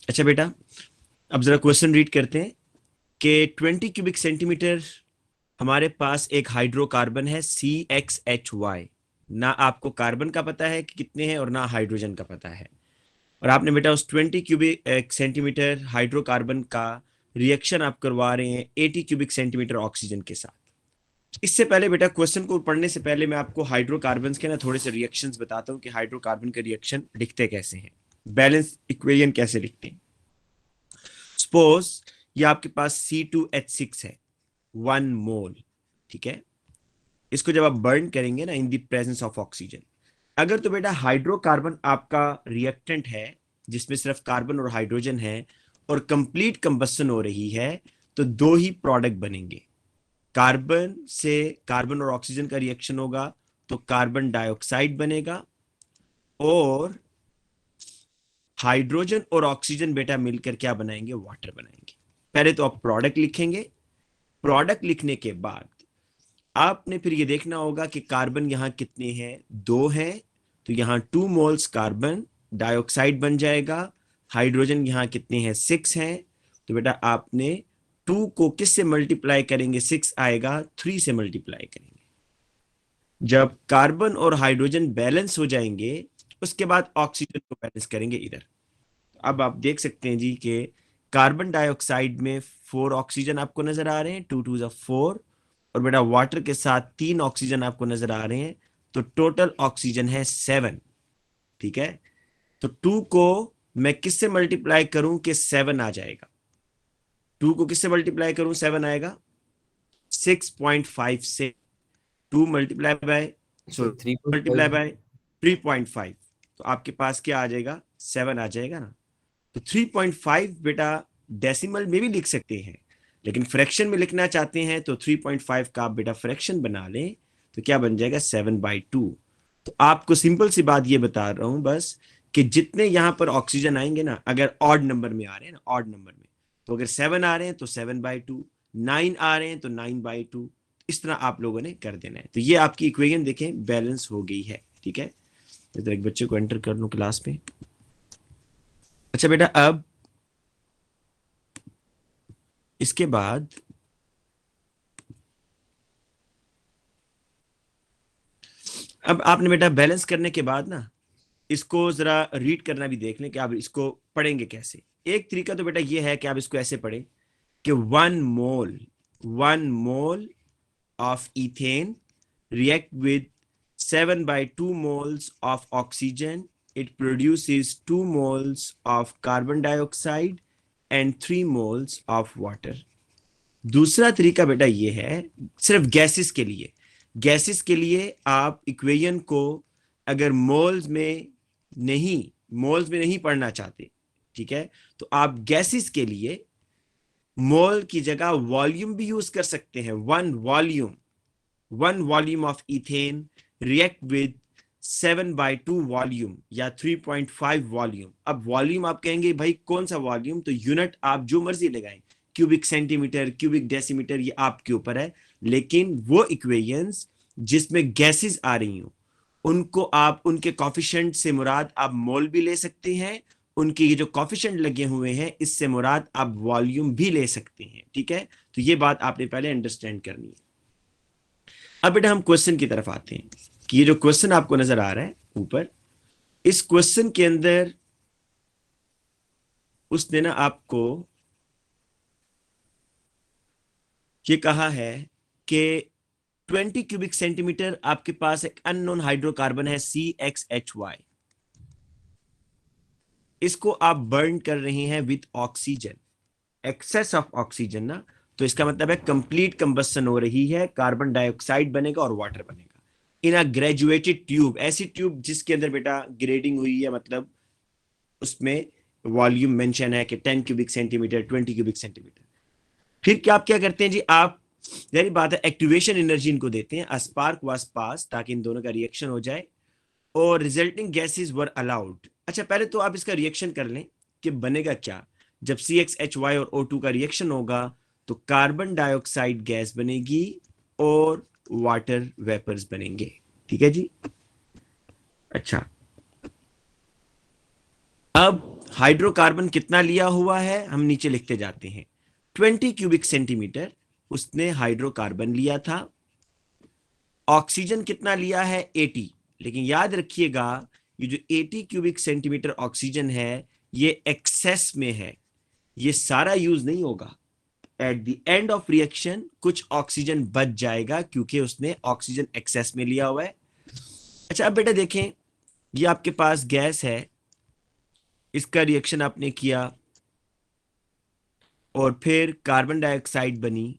अच्छा बेटा, अब जरा क्वेश्चन रीड करते हैं कि 20 क्यूबिक सेंटीमीटर हमारे पास एक हाइड्रोकार्बन है CXHY। ना आपको कार्बन का पता है कि कितने हैं और ना हाइड्रोजन का पता है। और आपने बेटा उस 20 क्यूबिक सेंटीमीटर हाइड्रोकार्बन का रिएक्शन आप करवा रहे हैं 80 क्यूबिक सेंटीमीटर ऑक्सीजन के साथ। इससे पहले बेटा क्वेश्चन को पढ़ने से पहले मैं आपको हाइड्रोकार्बन्स के ना थोड़े से रिएक्शंस बताता हूँ कि हाइड्रोकार्बन के रिएक्शन लिखते कैसे हैं, बैलेंस इक्वेशन कैसे लिखते हैं। सपोज ये आपके पास C2H6 है, 1 मोल। ठीक है, इसको जब आप बर्न करेंगे ना in the presence of oxygen, अगर तो बेटा हाइड्रोकार्बन आपका रिएक्टेंट है जिसमें सिर्फ कार्बन और हाइड्रोजन है और कंप्लीट कंबसन हो रही है, तो दो ही प्रोडक्ट बनेंगे। कार्बन से कार्बन और ऑक्सीजन का रिएक्शन होगा तो कार्बन डाइऑक्साइड बनेगा, और हाइड्रोजन और ऑक्सीजन बेटा मिलकर क्या बनाएंगे, वाटर बनाएंगे। पहले तो आप प्रोडक्ट लिखेंगे, प्रोडक्ट लिखने के बाद आपने फिर ये देखना होगा कि कार्बन यहां कितने हैं, 2 हैं, तो यहां 2 मोल्स कार्बन डाइऑक्साइड बन जाएगा। हाइड्रोजन यहां कितने हैं, 6 हैं, तो बेटा आपने 2 को किससे मल्टीप्लाई करेंगे, 6 आएगा, 3 से मल्टीप्लाई करेंगे। जब कार्बन और हाइड्रोजन बैलेंस हो जाएंगे उसके बाद ऑक्सीजन को बैलेंस करेंगे इधर। अब आप देख सकते हैं जी कि कार्बन डाइऑक्साइड में 4 ऑक्सीजन आपको नजर आ रहे हैं, 2 2 4, और बेटा वाटर के साथ 3 ऑक्सीजन आपको नजर आ रहे हैं, तो टोटल ऑक्सीजन है 7। ठीक है, तो 2 को मैं किससे मल्टीप्लाई करूं कि 7 आ जाएगा, 2 को किससे मल्टीप्लाई करूं 7 आएगा, 6.5 से। 2 मल्टीप्लाई बाय, अच्छा, sorry, three point multiply five by 3.5, तो आपके पास क्या आ जाएगा, 7 आ जाएगा ना। तो 3.5 बेटा डेसिमल में भी लिख सकते हैं, लेकिन फ्रैक्शन में लिखना चाहते हैं तो 3.5 का आप बेटा फ्रैक्शन बना लें, तो क्या बन जाएगा, 7/2। तो आपको सिंपल सी बात ये बता रहा हूं बस कि जितने यहां पर ऑक्सीजन आएंगे ना, अगर ऑड नंबर में आ रहे हैं ना, ऑड नंबर में, तो अगर 7 आ रहे हैं तो 7/2, 9 आ रहे हैं तो 9/2, इस तरह आप लोगों ने कर देना है। तो ये आपकी इक्वेशन देखें बैलेंस हो गई है। ठीक है, तो एक बच्चे को एंटर कर लूं क्लास में। अच्छा बेटा, अब इसके बाद अब आपने बेटा बैलेंस करने के बाद ना इसको जरा रीड करना भी देख लें कि आप इसको पढ़ेंगे कैसे। एक तरीका तो बेटा ये है कि आप इसको ऐसे पढ़ें कि 1 mole of ethane react with 7/2 moles of oxygen. It produces 2 moles of carbon dioxide and 3 moles of water. दूसरा तरीका बेटा ये है सिर्फ गैसेस के लिए। गैसेस के लिए आप इक्वेशन को अगर नहीं मोल्स में नहीं पढ़ना चाहते, ठीक है, तो आप गैसेस के लिए मोल की जगह वॉल्यूम भी यूज कर सकते हैं। 1 volume of ethane react with 7/2 volume या 3.5 वॉल्यूम। अब वॉल्यूम आप कहेंगे भाई कौन सा वॉल्यूम, तो यूनिट आप जो मर्जी लगाएं, क्यूबिक सेंटीमीटर, क्यूबिक डेसीमीटर, ये आपके ऊपर है। लेकिन वो इक्वेशंस जिसमें गैसेस आ रही हो उनको आप उनके कॉफिशेंट से मुराद आप मोल भी ले सकते हैं, उनके ये जो कॉफिशेंट लगे हुए हैं इससे मुराद आप वॉल्यूम भी ले सकते हैं। ठीक है, तो ये बात आपने पहले अंडरस्टैंड करनी है। अब बेटा हम क्वेश्चन की तरफ आते हैं कि ये जो क्वेश्चन आपको नजर आ रहा है ऊपर, इस क्वेश्चन के अंदर उसने ना आपको ये कहा है कि 20 क्यूबिक सेंटीमीटर आपके पास एक अननोन हाइड्रोकार्बन है CXHY, इसको आप बर्न कर रहे हैं with oxygen, excess of oxygen ना, तो इसका मतलब है कंप्लीट कंबसन हो रही है, कार्बन डाइऑक्साइड बनेगा और वाटर बनेगा इन अ ग्रेजुएटेड ट्यूब। ऐसी ट्यूब जिसके अंदर बेटा ग्रेडिंग हुई है, मतलब उसमें वॉल्यूम मेंशन है कि 10 क्यूबिक सेंटीमीटर, 20 क्यूबिक सेंटीमीटर। फिर क्या आप क्या करते हैं जी, आप यही बात है एक्टिवेशन एनर्जी इनको देते हैं, स्पार्क वाज पास, ताकि इन दोनों का रिएक्शन हो जाए और रिजल्टिंग गैसेस वर अलाउड। अच्छा पहले तो आप इसका रिएक्शन कर लें कि बनेगा क्या। जब CXHY और O2 का रिएक्शन होगा तो कार्बन डाइऑक्साइड गैस बनेगी और वाटर वेपर्स बनेंगे। ठीक है जी। अच्छा, अब हाइड्रोकार्बन कितना लिया हुआ है हम नीचे लिखते जाते हैं। 20 क्यूबिक सेंटीमीटर उसने हाइड्रोकार्बन लिया था। ऑक्सीजन कितना लिया है 80। लेकिन याद रखिएगा ये जो 80 क्यूबिक सेंटीमीटर ऑक्सीजन है ये एक्सेस में है, ये सारा यूज नहीं होगा। Eight the end of reaction कुछ ऑक्सीजन बच जाएगा क्योंकि उसने ऑक्सीजन एक्सेस में लिया हुआ है। अच्छा अब बेटा देखें, ये आपके पास गैस है, इसका रिएक्शन आपने किया और फिर कार्बन डाइऑक्साइड बनी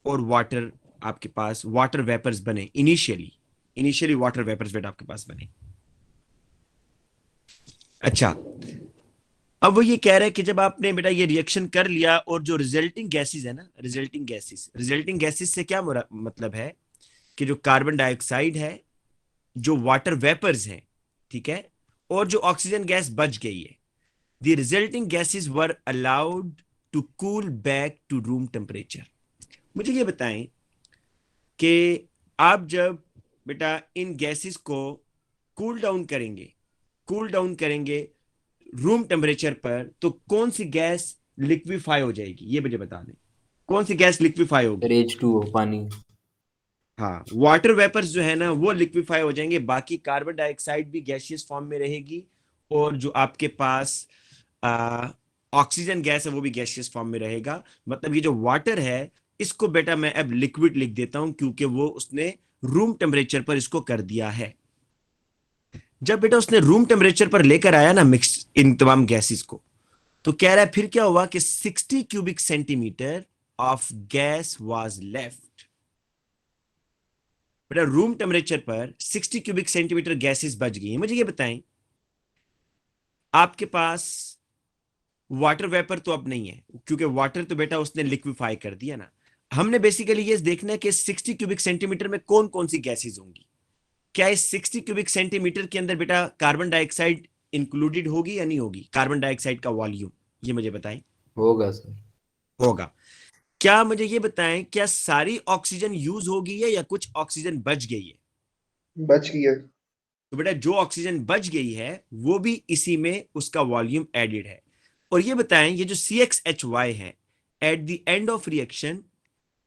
और वाटर, आपके पास वाटर वेपर्स बने। इनिशियली इनिशियली वाटर वेपर्स बेटा आपके पास बने। अच्छा अब वो ये कह रहा है कि जब आपने बेटा ये रिएक्शन कर लिया और जो रिजल्टिंग गैसेस है ना, रिजल्टिंग गैसेस से क्या मतलब है कि जो कार्बन डाइऑक्साइड है, जो वाटर वेपर्स हैं, ठीक है, और जो ऑक्सीजन गैस बच गई है, the resulting gases were allowed to cool back to room temperature. मुझे ये बताएं कि आप जब बेटा इन गैसेस को कूल डाउन करेंगे रूम टेम्परेचर पर, तो कौन सी गैस लिक्विफाई हो जाएगी, ये मुझे बता दें, कौन सी गैस लिक्विफाई होगी। सर H2O पानी। हाँ, वाटर वेपर्स जो है ना वो लिक्विफाई हो जाएंगे, बाकी कार्बन डाइऑक्साइड भी गैसियस फॉर्म में रहेगी, और जो आपके पास ऑक्सीजन गैस है वो भी गैसियस फॉर्म में रहेगा। मतलब ये जो वाटर है इसको बेटा मैं अब लिक्विड लिख देता हूं क्योंकि वो उसने रूम टेम्परेचर पर इसको कर दिया है। जब बेटा उसने रूम टेम्परेचर पर लेकर आया ना मिक्स इन तमाम गैसेस को, तो कह रहा है फिर क्या हुआ कि 60 cubic centimetre of gas was left. बेटा रूम टेम्परेचर पर 60 क्यूबिक सेंटीमीटर गैसेस बच गई हैं। मुझे ये बताएं, आपके पास वाटर वेपर तो अब नहीं है क्योंकि वाटर तो बेटा उसने लिक्विफाई कर दिया ना। हमने बेसिकली ये देखना है कि 60 क्यूबिक सेंटीमीटर में कौन कौन सी गैसेस होंगी। क्या इस 60 क्यूबिक सेंटीमीटर के अंदर बेटा कार्बन डाइऑक्साइड इंक्लूडेड होगी या नहीं होगी, कार्बन डाइऑक्साइड का वॉल्यूम, ये मुझे बताएं। होगा सर। होगा। क्या मुझे ये बताएं, क्या सारी ऑक्सीजन यूज होगी है या कुछ ऑक्सीजन बच गई है। बच गया। तो बेटा जो ऑक्सीजन बच गई है वो भी इसी में उसका वॉल्यूम एडेड है। और ये बताएं ये जो CXHY है eight the end of reaction,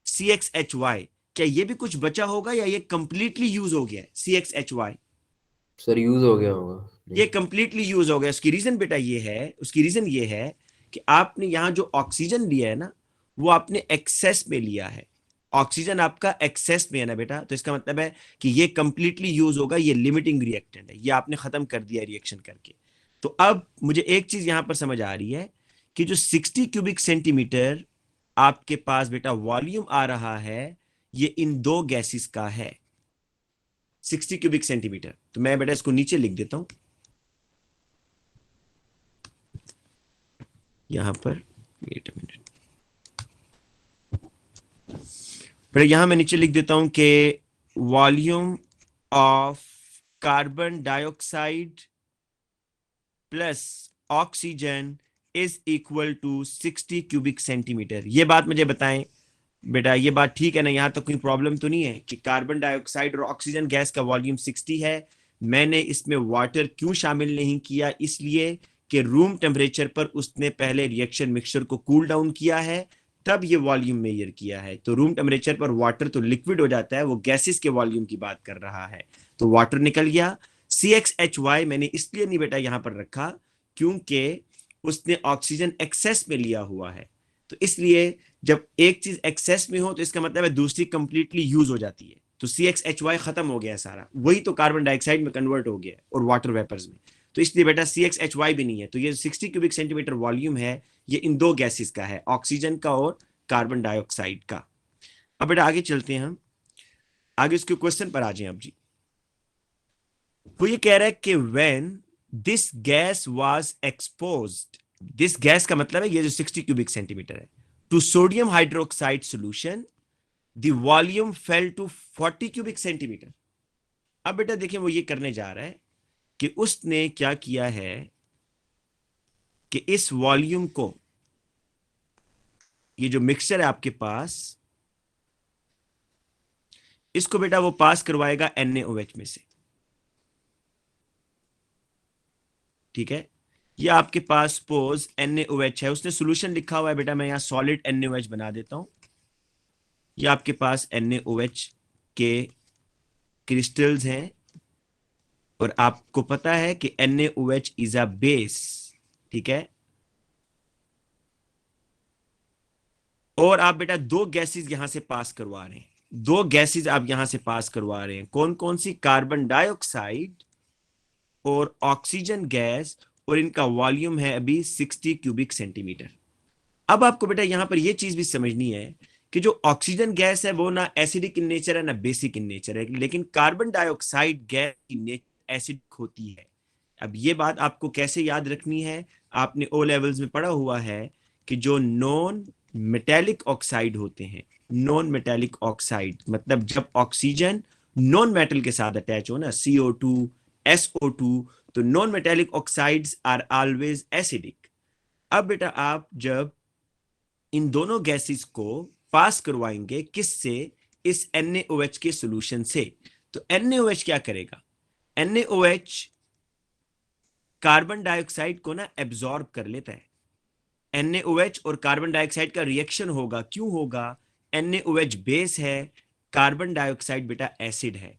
CXHY क्या ये भी कुछ बचा होगा या ये कंप्लीटली यूज हो गया है CXHY। सर यूज हो गया होगा। ये कंप्लीटली यूज हो गया। उसकी रीजन बेटा ये है, उसकी रीजन ये है कि आपने यहां जो ऑक्सीजन लिया है ना वो आपने एक्सेस में लिया है। ऑक्सीजन आपका एक्सेस में है ना बेटा, तो इसका मतलब है कि ये कंप्लीटली यूज होगा, ये लिमिटिंग रिएक्टेंट है, ये आपने खत्म कर दिया रिएक्शन करके। तो अब मुझे एक चीज यहां पर समझ आ रही है कि जो 60 क्यूबिक सेंटीमीटर आपके पास बेटा वॉल्यूम आ रहा है ये इन दो गैसेस का है, 60 क्यूबिक सेंटीमीटर। तो मैं बेटा इसको नीचे लिख देता हूं यहां पर, वेट अ मिनट, फिर यहां मैं नीचे लिख देता हूं कि volume of carbon dioxide plus oxygen is equal to 60 cubic centimetre. ये बात मुझे बताएं बेटा, ये बात ठीक है ना, यहां तक कोई प्रॉब्लम तो नहीं है कि कार्बन डाइऑक्साइड और ऑक्सीजन गैस का वॉल्यूम 60 है। मैंने इसमें वाटर क्यों शामिल नहीं किया, इसलिए कि रूम टेम्परेचर पर उसने पहले रिएक्शन मिक्सचर को कूल डाउन किया है तब ये वॉल्यूम मेजर किया है। तो रूम टेम्परेचर पर वाटर तो लिक्विड हो जाता है, वो गैसेस के वॉल्यूम की बात कर रहा है, तो वाटर निकल गया। CXHY मैंने इसलिए नहीं बेटा यहां पर रखा क्योंकि उसने ऑक्सीजन एक्सेस में लिया हुआ है, तो इसलिए जब एक चीज एक्सेस में हो तो इसका मतलब है दूसरी कंप्लीटली यूज हो जाती है। तो CXHY खत्म हो गया है सारा, वही तो कार्बन डाइऑक्साइड में कन्वर्ट हो गया है और वाटर वेपर्स में। तो इसलिए बेटा CXHY भी नहीं है। तो ये 60 क्यूबिक सेंटीमीटर वॉल्यूम है ये इन दो गैसेस का है, ऑक्सीजन का और कार्बन डाइऑक्साइड का। अब बेटा आगे चलते हैं हम, आगे उसके क्वेश्चन पर आ जाए। अब जी वो ये कह रहा है कि when this gas was exposed, this gas का मतलब है ये जो 60 क्यूबिक सेंटीमीटर है, to sodium hydroxide solution the volume fell to 40 cubic centimetre. अब बेटा देखिए वो ये करने जा रहा है कि उसने क्या किया है कि इस वॉल्यूम को, ये जो मिक्सचर है आपके पास, इसको बेटा वो पास करवाएगा NaOH में से, ठीक है। ये आपके पास सपोज NaOH है, उसने सोल्यूशन लिखा हुआ है बेटा, मैं यहाँ सॉलिड NaOH बना देता हूं। ये आपके पास NaOH के क्रिस्टल्स हैं और आपको पता है कि NaOH इज अ बेस, ठीक है। और आप बेटा दो गैसेस यहां से पास करवा रहे हैं, दो गैसेस आप यहां से पास करवा रहे हैं, कौन कौन सी? कार्बन डाइऑक्साइड और ऑक्सीजन गैस, और इनका वॉल्यूम है अभी 60 क्यूबिक सेंटीमीटर। अब आपको बेटा यहां पर यह चीज भी समझनी है कि जो ऑक्सीजन गैस है वो ना एसिडिक इन नेचर है ना बेसिक इन नेचर है, लेकिन कार्बन डाइऑक्साइड गैस की एसिडिक होती है। अब ये बात आपको कैसे याद रखनी है? आपने ओ लेवल्स में पढ़ा हुआ है कि जो नॉन मेटेलिक ऑक्साइड होते हैं, नॉन मेटेलिक ऑक्साइड मतलब जब ऑक्सीजन नॉन मेटल के साथ अटैच हो ना, CO2 SO2, तो non metallic oxides are always acidic. अब बेटा आप जब इन दोनों गैसेस को पास करवाएंगे किससे? इस NaOH के सॉल्यूशन से, तो NaOH क्या करेगा? NaOH कार्बन डाइऑक्साइड को ना एब्जॉर्ब कर लेता है। NaOH और कार्बन डाइऑक्साइड का रिएक्शन होगा, क्यों होगा? NaOH बेस है, कार्बन डाइऑक्साइड बेटा एसिड है।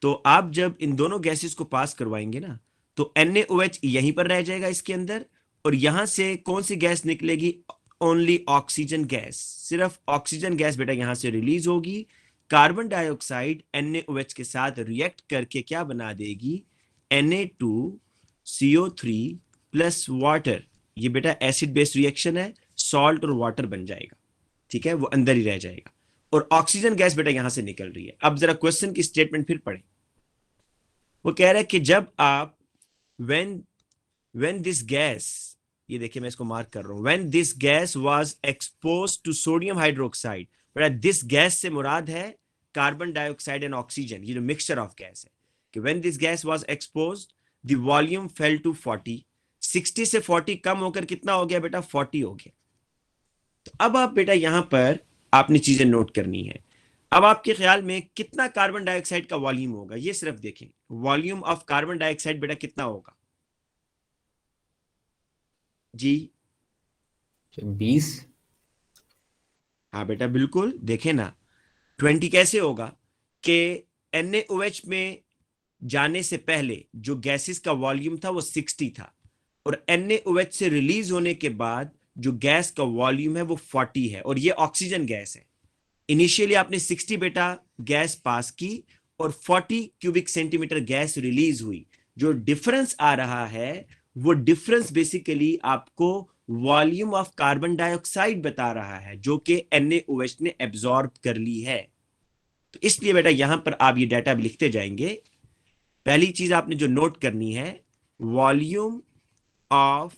तो आप जब इन दोनों गैसेस को पास करवाएंगे ना, तो NaOH यहीं पर रह जाएगा इसके अंदर, और यहां से कौन सी गैस निकलेगी? ओनली ऑक्सीजन गैस, सिर्फ ऑक्सीजन गैस बेटा यहां से रिलीज होगी। कार्बन डाइऑक्साइड NaOH के साथ रिएक्ट करके क्या बना देगी? Na2CO3 plus water. ये बेटा एसिड बेस रिएक्शन है, सॉल्ट और वाटर बन जाएगा, ठीक है, वो अंदर ही रह जाएगा, और ऑक्सीजन गैस बेटा यहां से निकल रही है। अब जरा क्वेश्चन की स्टेटमेंट फिर पढ़ें। वो कह रहा है कि जब आप व्हेन व्हेन दिस गैस, ये देखिए मैं इसको मार्क कर रहा हूं, when this gas was expose to sodium hydroxide, बेटा दिस गैस से मुराद है कार्बन डाइऑक्साइड एंड ऑक्सीजन, ये जो मिक्सचर ऑफ गैस है, कि when this gas was expose the volume fell to 40, 60 से 40 कम होकर कितना हो गया बेटा? 40 हो गया। तो अब आप बेटा यहां पर आपने चीजें नोट करनी है। अब आपके ख्याल में कितना कार्बन डाइऑक्साइड का वॉल्यूम होगा? ये सिर्फ देखें, वॉल्यूम ऑफ कार्बन डाइऑक्साइड बेटा कितना होगा जी? 20। हाँ बेटा बिल्कुल, देखें ना 20 कैसे होगा कि NaOH में जाने से पहले जो गैसेस का वॉल्यूम था वो 60 था, और NaOH से रिलीज होने के बाद जो गैस का वॉल्यूम है वो 40 है, और ये ऑक्सीजन गैस है। इनिशियली आपने 60 बेटा गैस पास की और 40 क्यूबिक सेंटीमीटर गैस रिलीज हुई। जो डिफरेंस आ रहा है वो डिफरेंस बेसिकली आपको वॉल्यूम ऑफ कार्बन डाइऑक्साइड बता रहा है, जो कि NaOH ने एब्जॉर्ब कर ली है। तो इसलिए बेटा यहां पर आप ये डाटा लिखते जाएंगे। पहली चीज आपने जो नोट करनी है, वॉल्यूम ऑफ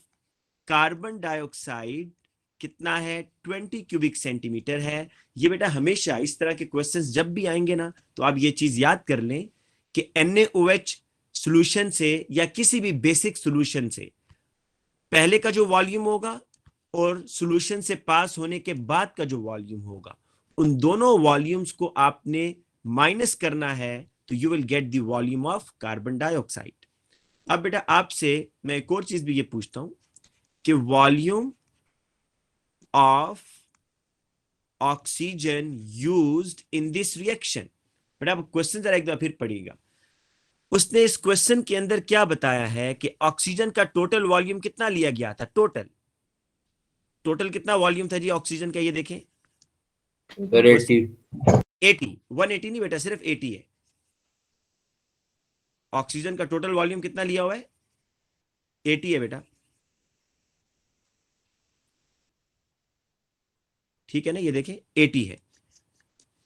कार्बन डाइऑक्साइड कितना है? 20 क्यूबिक सेंटीमीटर है। ये बेटा हमेशा इस तरह के क्वेश्चंस जब भी आएंगे ना, तो आप ये चीज याद कर लें कि NaOH सॉल्यूशन से या किसी भी बेसिक सॉल्यूशन से पहले का जो वॉल्यूम होगा और सॉल्यूशन से पास होने के बाद का जो वॉल्यूम होगा, उन दोनों वॉल्यूम्स को आपने माइनस करना है, तो you will get the volume of carbon dioxide. अब बेटा आपसे मैं एक और चीज भी ये पूछता हूं कि volume of oxygen used in this reaction. बेटा आप क्वेश्चन जरा एक बार फिर पढ़िएगा। उसने इस क्वेश्चन के अंदर क्या बताया है कि ऑक्सीजन का टोटल वॉल्यूम कितना लिया गया था? टोटल टोटल कितना वॉल्यूम था जी ऑक्सीजन का? ये देखें, सर 80। 80, 180 नहीं बेटा, सिर्फ 80 है। ऑक्सीजन का टोटल वॉल्यूम कितना लिया हुआ है? 80 है बेटा, ठीक है ना, ये देखें 80 है।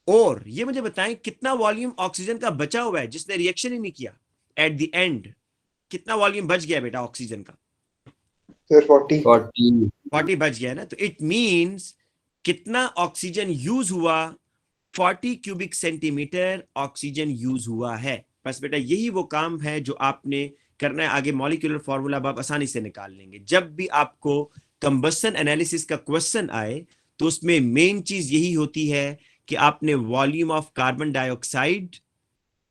और ये मुझे बताएं कितना वॉल्यूम ऑक्सीजन का बचा हुआ है जिसने रिएक्शन ही नहीं किया? एट द एंड कितना वॉल्यूम बच गया बेटा ऑक्सीजन का? सर 40। 40 बच गया ना, तो इट मींस कितना ऑक्सीजन यूज हुआ? 40 क्यूबिक सेंटीमीटर ऑक्सीजन यूज हुआ है। बस बेटा यही वो काम है जो आपने करना है। आगे मॉलिक्यूलर फॉर्मूला आप आसानी से निकाल लेंगे। जब भी आपको कंबशन एनालिसिस का क्वेश्चन आए तो उसमें मेन चीज यही होती है कि आपने वॉल्यूम ऑफ कार्बन डाइऑक्साइड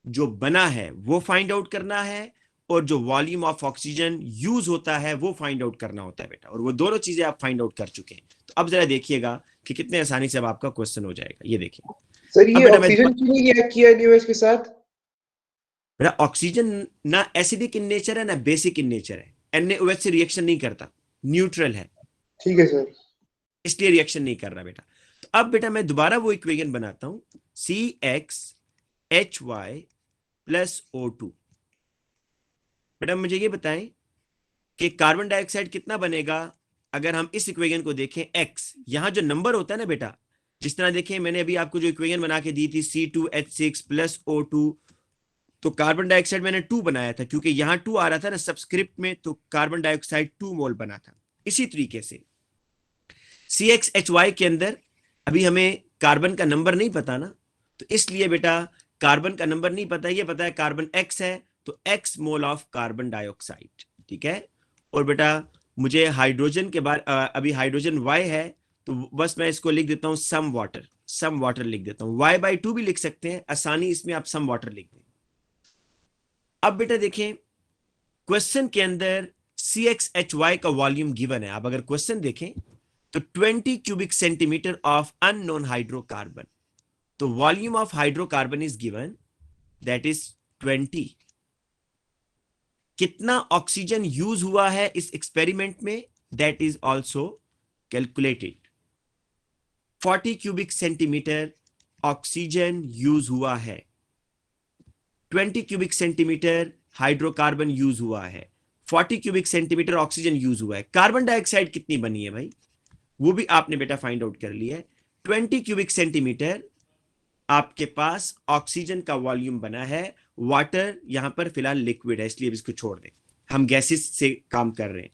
जो बना है वो फाइंड आउट करना है, और जो वॉल्यूम ऑफ ऑक्सीजन यूज होता है वो फाइंड आउट करना होता है बेटा, और वो दोनों चीजें आप फाइंड आउट कर चुके हैं। तो अब जरा देखिएगा कि कितने आसानी से अब आपका क्वेश्चन हो जाएगा। ये देखिए सर अब ये बेटा ऑक्सीजन क्यों नहीं रिएक्ट किया एनएओएच के साथ? बेटा ऑक्सीजन ना एसिडिक इन नेचर है ना बेसिक इन नेचर है, NaOH से रिएक्शन नहीं करता, न्यूट्रल है, ठीक है सर। इसलिए रिएक्शन नहीं कर रहा बेटा। तो अब बेटा मैं दोबारा वो इक्वेशन बनाता हूं, CxHy प्लस O2। बेटा मुझे ये बताएं कि कार्बन डाइऑक्साइड कितना बनेगा अगर हम इस इक्वेशन को देखें। x यहां जो नंबर होता है ना बेटा, जिस तरह देखें मैंने अभी आपको जो इक्वेशन बना के दी थी C2H6 प्लस O2, तो कार्बन डाइऑक्साइड मैंने 2 बनाया था क्योंकि यहां 2 आ रहा था ना सबस्क्रिप्ट में, तो कार्बन डाइऑक्साइड 2 मोल बना था। इसी तरीके से CxHy के अंदर अभी हमें कार्बन का नंबर नहीं पता ना, तो इसलिए बेटा कार्बन का नंबर नहीं पता, ये पता है कार्बन x है, तो x mole of carbon dioxide, ठीक है। और बेटा मुझे हाइड्रोजन के बाद अभी हाइड्रोजन y है, तो बस मैं इसको लिख देता हूं सम वाटर लिख देता हूं, y/2 भी लिख सकते हैं, आसानी इसमें आप सम वाटर लिख दें। अब बेटा देखें क्वेश्चन के अंदर CxHy का वॉल्यूम गिवन है। आप अगर क्वेश्चन देखें तो 20 cubic centimetre of unknown hydrocarbon, तो volume of hydrocarbon is given, that is 20। कितना ऑक्सीजन यूज हुआ है इस एक्सपेरिमेंट में, that is also calculated. 40 cubic centimetre oxygen use हुआ है, 20 क्यूबिक सेंटीमीटर हाइड्रोकार्बन यूज हुआ है, 40 क्यूबिक सेंटीमीटर ऑक्सीजन यूज हुआ है। कार्बन डाइऑक्साइड कितनी बनी है भाई, वो भी आपने बेटा फाइंड आउट कर लिया है। 20 क्यूबिक सेंटीमीटर आपके पास ऑक्सीजन का वॉल्यूम बना है, वाटर यहां पर फिलहाल लिक्विड है इसलिए इसको छोड़ दें, हम गैसेस से काम कर रहे हैं।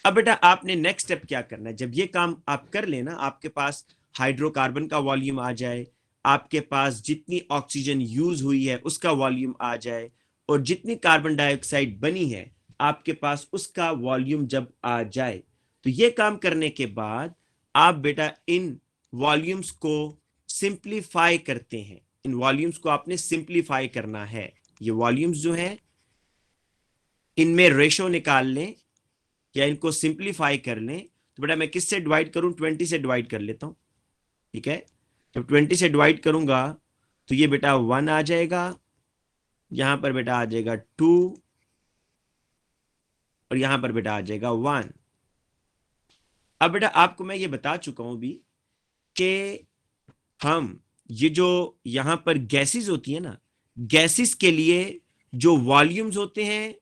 अब बेटा आपने नेक्स्ट स्टेप क्या करना है, जब ये काम आप कर लेना, आपके पास हाइड्रोकार्बन का वॉल्यूम आ जाए, आपके पास जितनी ऑक्सीजन यूज हुई है उसका वॉल्यूम आ जाए, और जितनी कार्बन डाइऑक्साइड बनी है आपके पास उसका वॉल्यूम जब आ जाए, तो ये काम करने के बाद आप बेटा इन वॉल्यूम्स को सिंप्लीफाई करते हैं। इन वॉल्यूम्स को आपने सिंप्लीफाई करना है। ये वॉल्यूम्स जो हैं इनमें रेशो निकाल लें या इनको सिंप्लीफाई कर लें। तो बेटा मैं किससे डिवाइड करूं, 20 से डिवाइड कर लेता हूं, ठीक है। जब 20 से डिवाइड करूंगा तो ये बेटा 1 आ जाएगा, यहां पर बेटा आ जाएगा 2, और यहां पर बेटा आ जाएगा 1। अब बेटा आपको मैं ये बता चुका हूं भी कि हम ये जो यहां पर गैसेस होती है ना, गैसेस के लिए जो वॉल्यूम्स होते हैं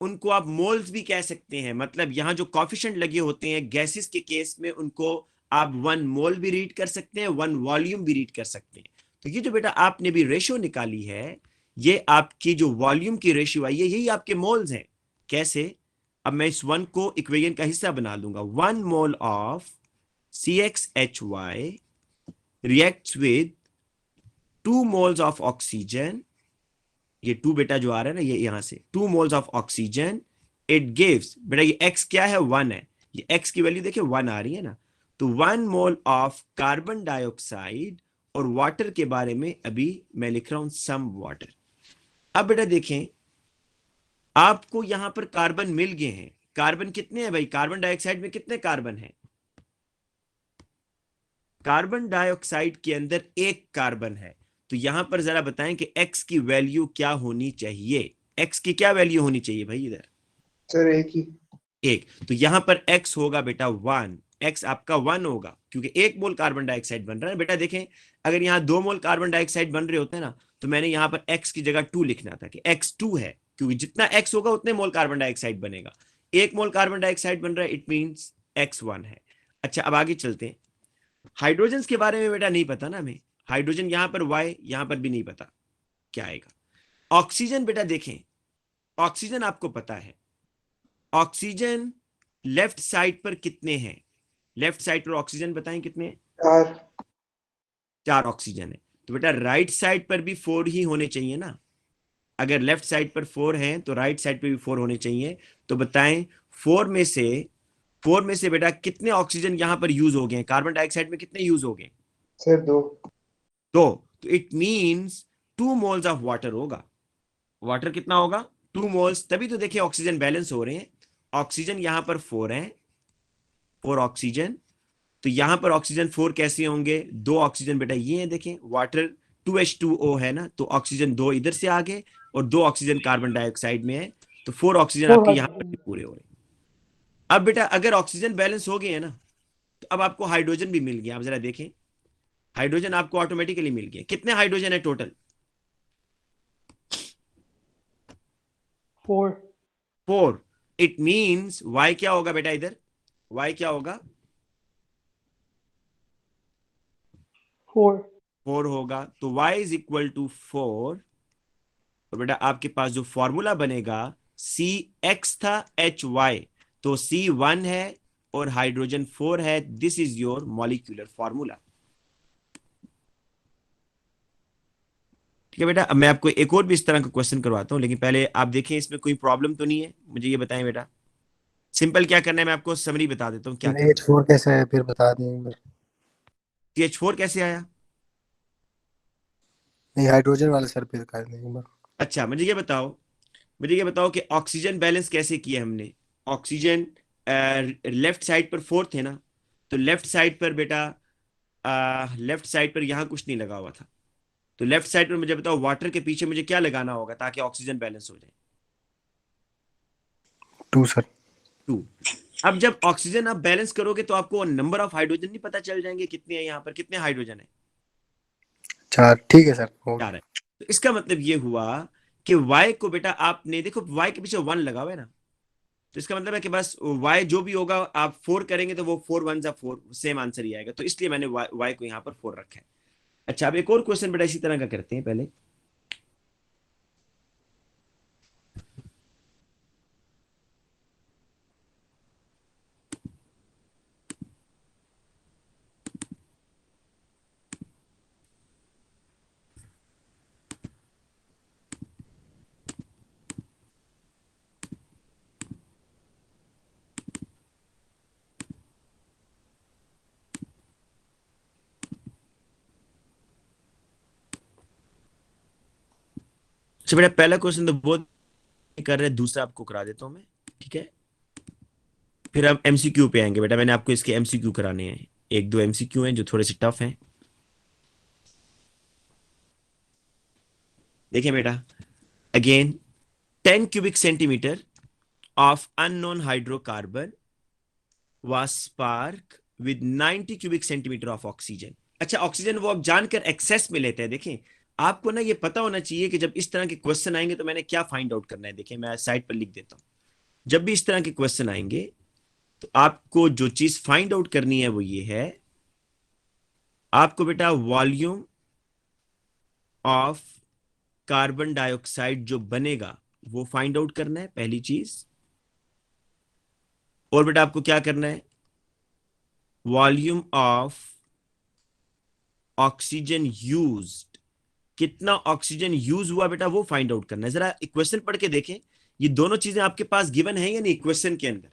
उनको आप मोल्स भी कह सकते हैं। मतलब यहां जो कॉफिशिएंट लगे होते हैं गैसेस के केस में, उनको आप 1 मोल भी रीड कर सकते हैं, 1 वॉल्यूम भी रीड कर सकते हैं। तो ये जो बेटा आपने भी रेशियो निकाली है, ये आपकी जो वॉल्यूम की रेशियो आई है, यही आपके मोल्स हैं। कैसे, अब मैं इस 1 को इक्वेशन का हिस्सा बना लूंगा। 1 mole of CxHy reacts with 2 moles of oxygen, ये 2 बेटा जो आ रहा है ना, ये यहां से 2 moles of oxygen, it gives, बेटा ये x क्या है, 1 है, ये x की वैल्यू देखिए 1 आ रही है ना, तो 1 मोल ऑफ कार्बन डाइऑक्साइड, और वाटर के बारे में अभी मैं लिख रहा हूं सम वाटर। अब बेटा देखें आपको यहां पर कार्बन मिल गए हैं। कार्बन कितने हैं भाई, कार्बन डाइऑक्साइड में कितने कार्बन हैं, कार्बन डाइऑक्साइड के अंदर 1 कार्बन है। तो यहां पर जरा बताएं कि x की वैल्यू क्या होनी चाहिए, x की क्या वैल्यू होनी चाहिए भाई इधर, सर एक ही। 1, तो यहां पर x होगा बेटा 1, x आपका 1 होगा क्योंकि 1 मोल कार्बन डाइऑक्साइड बन रहा है। बेटा देखें अगर यहां 2 मोल कार्बन डाइऑक्साइड बन रहे होते हैं ना, तो मैंने यहां पर x की जगह 2 लिखना था कि x 2 है, क्योंकि जितना x होगा उतने मोल कार्बन डाइऑक्साइड बनेगा। 1 मोल कार्बन डाइऑक्साइड बन रहा है, इट मींस x 1 है। अच्छा अब आगे चलते हैं। हाइड्रोजन के बारे में बेटा नहीं पता ना हमें, हाइड्रोजन यहां पर y, यहां पर भी नहीं पता क्या आएगा। ऑक्सीजन बेटा देखें, ऑक्सीजन आपको पता है, ऑक्सीजन लेफ्ट साइड पर कितने हैं, लेफ्ट साइड पर ऑक्सीजन बताएं कितने हैं, 4 ऑक्सीजन है। तो बेटा राइट साइड पर भी 4 ही होने चाहिए ना, अगर लेफ्ट साइड पर 4 हैं तो राइट साइड पर भी 4 होने चाहिए। तो बताएं 4 में से बेटा कितने ऑक्सीजन यहां पर यूज हो गए, कार्बन डाइऑक्साइड में कितने यूज हो गए, सर 2। तो it means 2 moles of water होगा। वाटर कितना होगा, 2 मोल्स, तभी तो देखिए ऑक्सीजन बैलेंस हो रहे हैं। ऑक्सीजन यहां पर 4 है, 4 ऑक्सीजन। तो यहां पर ऑक्सीजन 4 कैसे होंगे? 2 ऑक्सीजन बेटा ये है, देखें वाटर 2H2O है ना, तो ऑक्सीजन 2 इधर से आ गए और 2 ऑक्सीजन कार्बन डाइऑक्साइड में है, तो 4 ऑक्सीजन आपके यहां पर भी पूरे हो रहे हैं। अब बेटा अगर ऑक्सीजन बैलेंस हो गए हैं ना, तो अब आपको हाइड्रोजन भी मिल गया। आप जरा देखें, हाइड्रोजन आपको ऑटोमेटिकली मिल गया। कितने हाइड्रोजन है टोटल? 4 4। इट मींस y क्या होगा बेटा इधर? y क्या होगा? 4 4 होगा, तो y इज इक्वल टू 4। और बेटा आपके पास जो फॉर्मूला बनेगा, CX था HY, तो C1 है और हाइड्रोजन 4 है। This is your molecular formula. ठीक है बेटा, अब मैं आपको एक और भी इस तरह का क्वेश्चन करवाता हूं, लेकिन पहले आप देखें इसमें कोई प्रॉब्लम तो नहीं है, मुझे ये बताएं बेटा। सिंपल क्या करना है, मैं आपको समरी बता देता हूँ क्या करना H4 कैसे है फिर बता दें। है। CH4 कैसे आया? नहीं, हाइड्रोजन वाले सर पे कर दें एक बार। अच्छा मुझे ये बताओ कि ऑक्सीजन बैलेंस कैसे किया हमने। ऑक्सीजन लेफ्ट साइड पर 4 थे ना, तो लेफ्ट साइड पर बेटा लेफ्ट साइड पर यहां कुछ नहीं लगा हुआ था, तो लेफ्ट साइड पर मुझे बताओ वाटर के पीछे मुझे क्या लगाना होगा ताकि ऑक्सीजन बैलेंस हो जाए? 2 सर। 2। अब जब ऑक्सीजन आप बैलेंस करोगे तो आपको नंबर ऑफ हाइड्रोजन नहीं पता चल जाएंगे कितने हैं, यहाँ पर कितने हाइड्रोजन है? 4 ठीक है सर, हो 4 है। तो इसका मतलब ये हुआ कि y को बेटा आपने देखो y के पीछे 1 लगा हुआ है ना, तो इसका मतलब है कि बस y जो भी होगा आप 4 करेंगे तो वो 4 1 जा 4 सेम आंसर ही आएगा, तो इसलिए मैंने y को यहाँ पर 4 रखा है। अच्छा अब एक और क्वेश्चन बेटा इसी तरह का करते हैं पहले। अच्छा बेटा पहला क्वेश्चन तो बहुत कर रहे हैं, दूसरा आपको करा देता हूं मैं, ठीक है? फिर हम MCQ पे आएंगे बेटा, मैंने आपको इसके MCQ कराने हैं, एक दो MCQ हैं जो थोड़े से टफ हैं। देखिए बेटा, again 10 cubic centimeter of unknown hydrocarbon was spark with 90 cubic centimeter of oxygen। अच्छा ऑक्सीजन वो आप जानकर एक्सेस में लेते हैं। देखें आपको ना ये पता होना चाहिए कि जब इस तरह के क्वेश्चन आएंगे तो मैंने क्या फाइंड आउट करना है। देखें मैं साइड पर लिख देता हूं, जब भी इस तरह के क्वेश्चन आएंगे तो आपको जो चीज फाइंड आउट करनी है वो ये है, आपको बेटा वॉल्यूम ऑफ कार्बन डाइऑक्साइड जो बनेगा वो फाइंड आउट करना है पहली चीज। और बेटा आपको क्या करना है, वॉल्यूम ऑफ ऑक्सीजन यूज्ड, कितना ऑक्सीजन यूज हुआ बेटा वो फाइंड आउट करना है। जरा इक्वेशन पढ़ के देखें, ये दोनों चीजें आपके पास गिवन है या नहीं इक्वेशन के अंदर,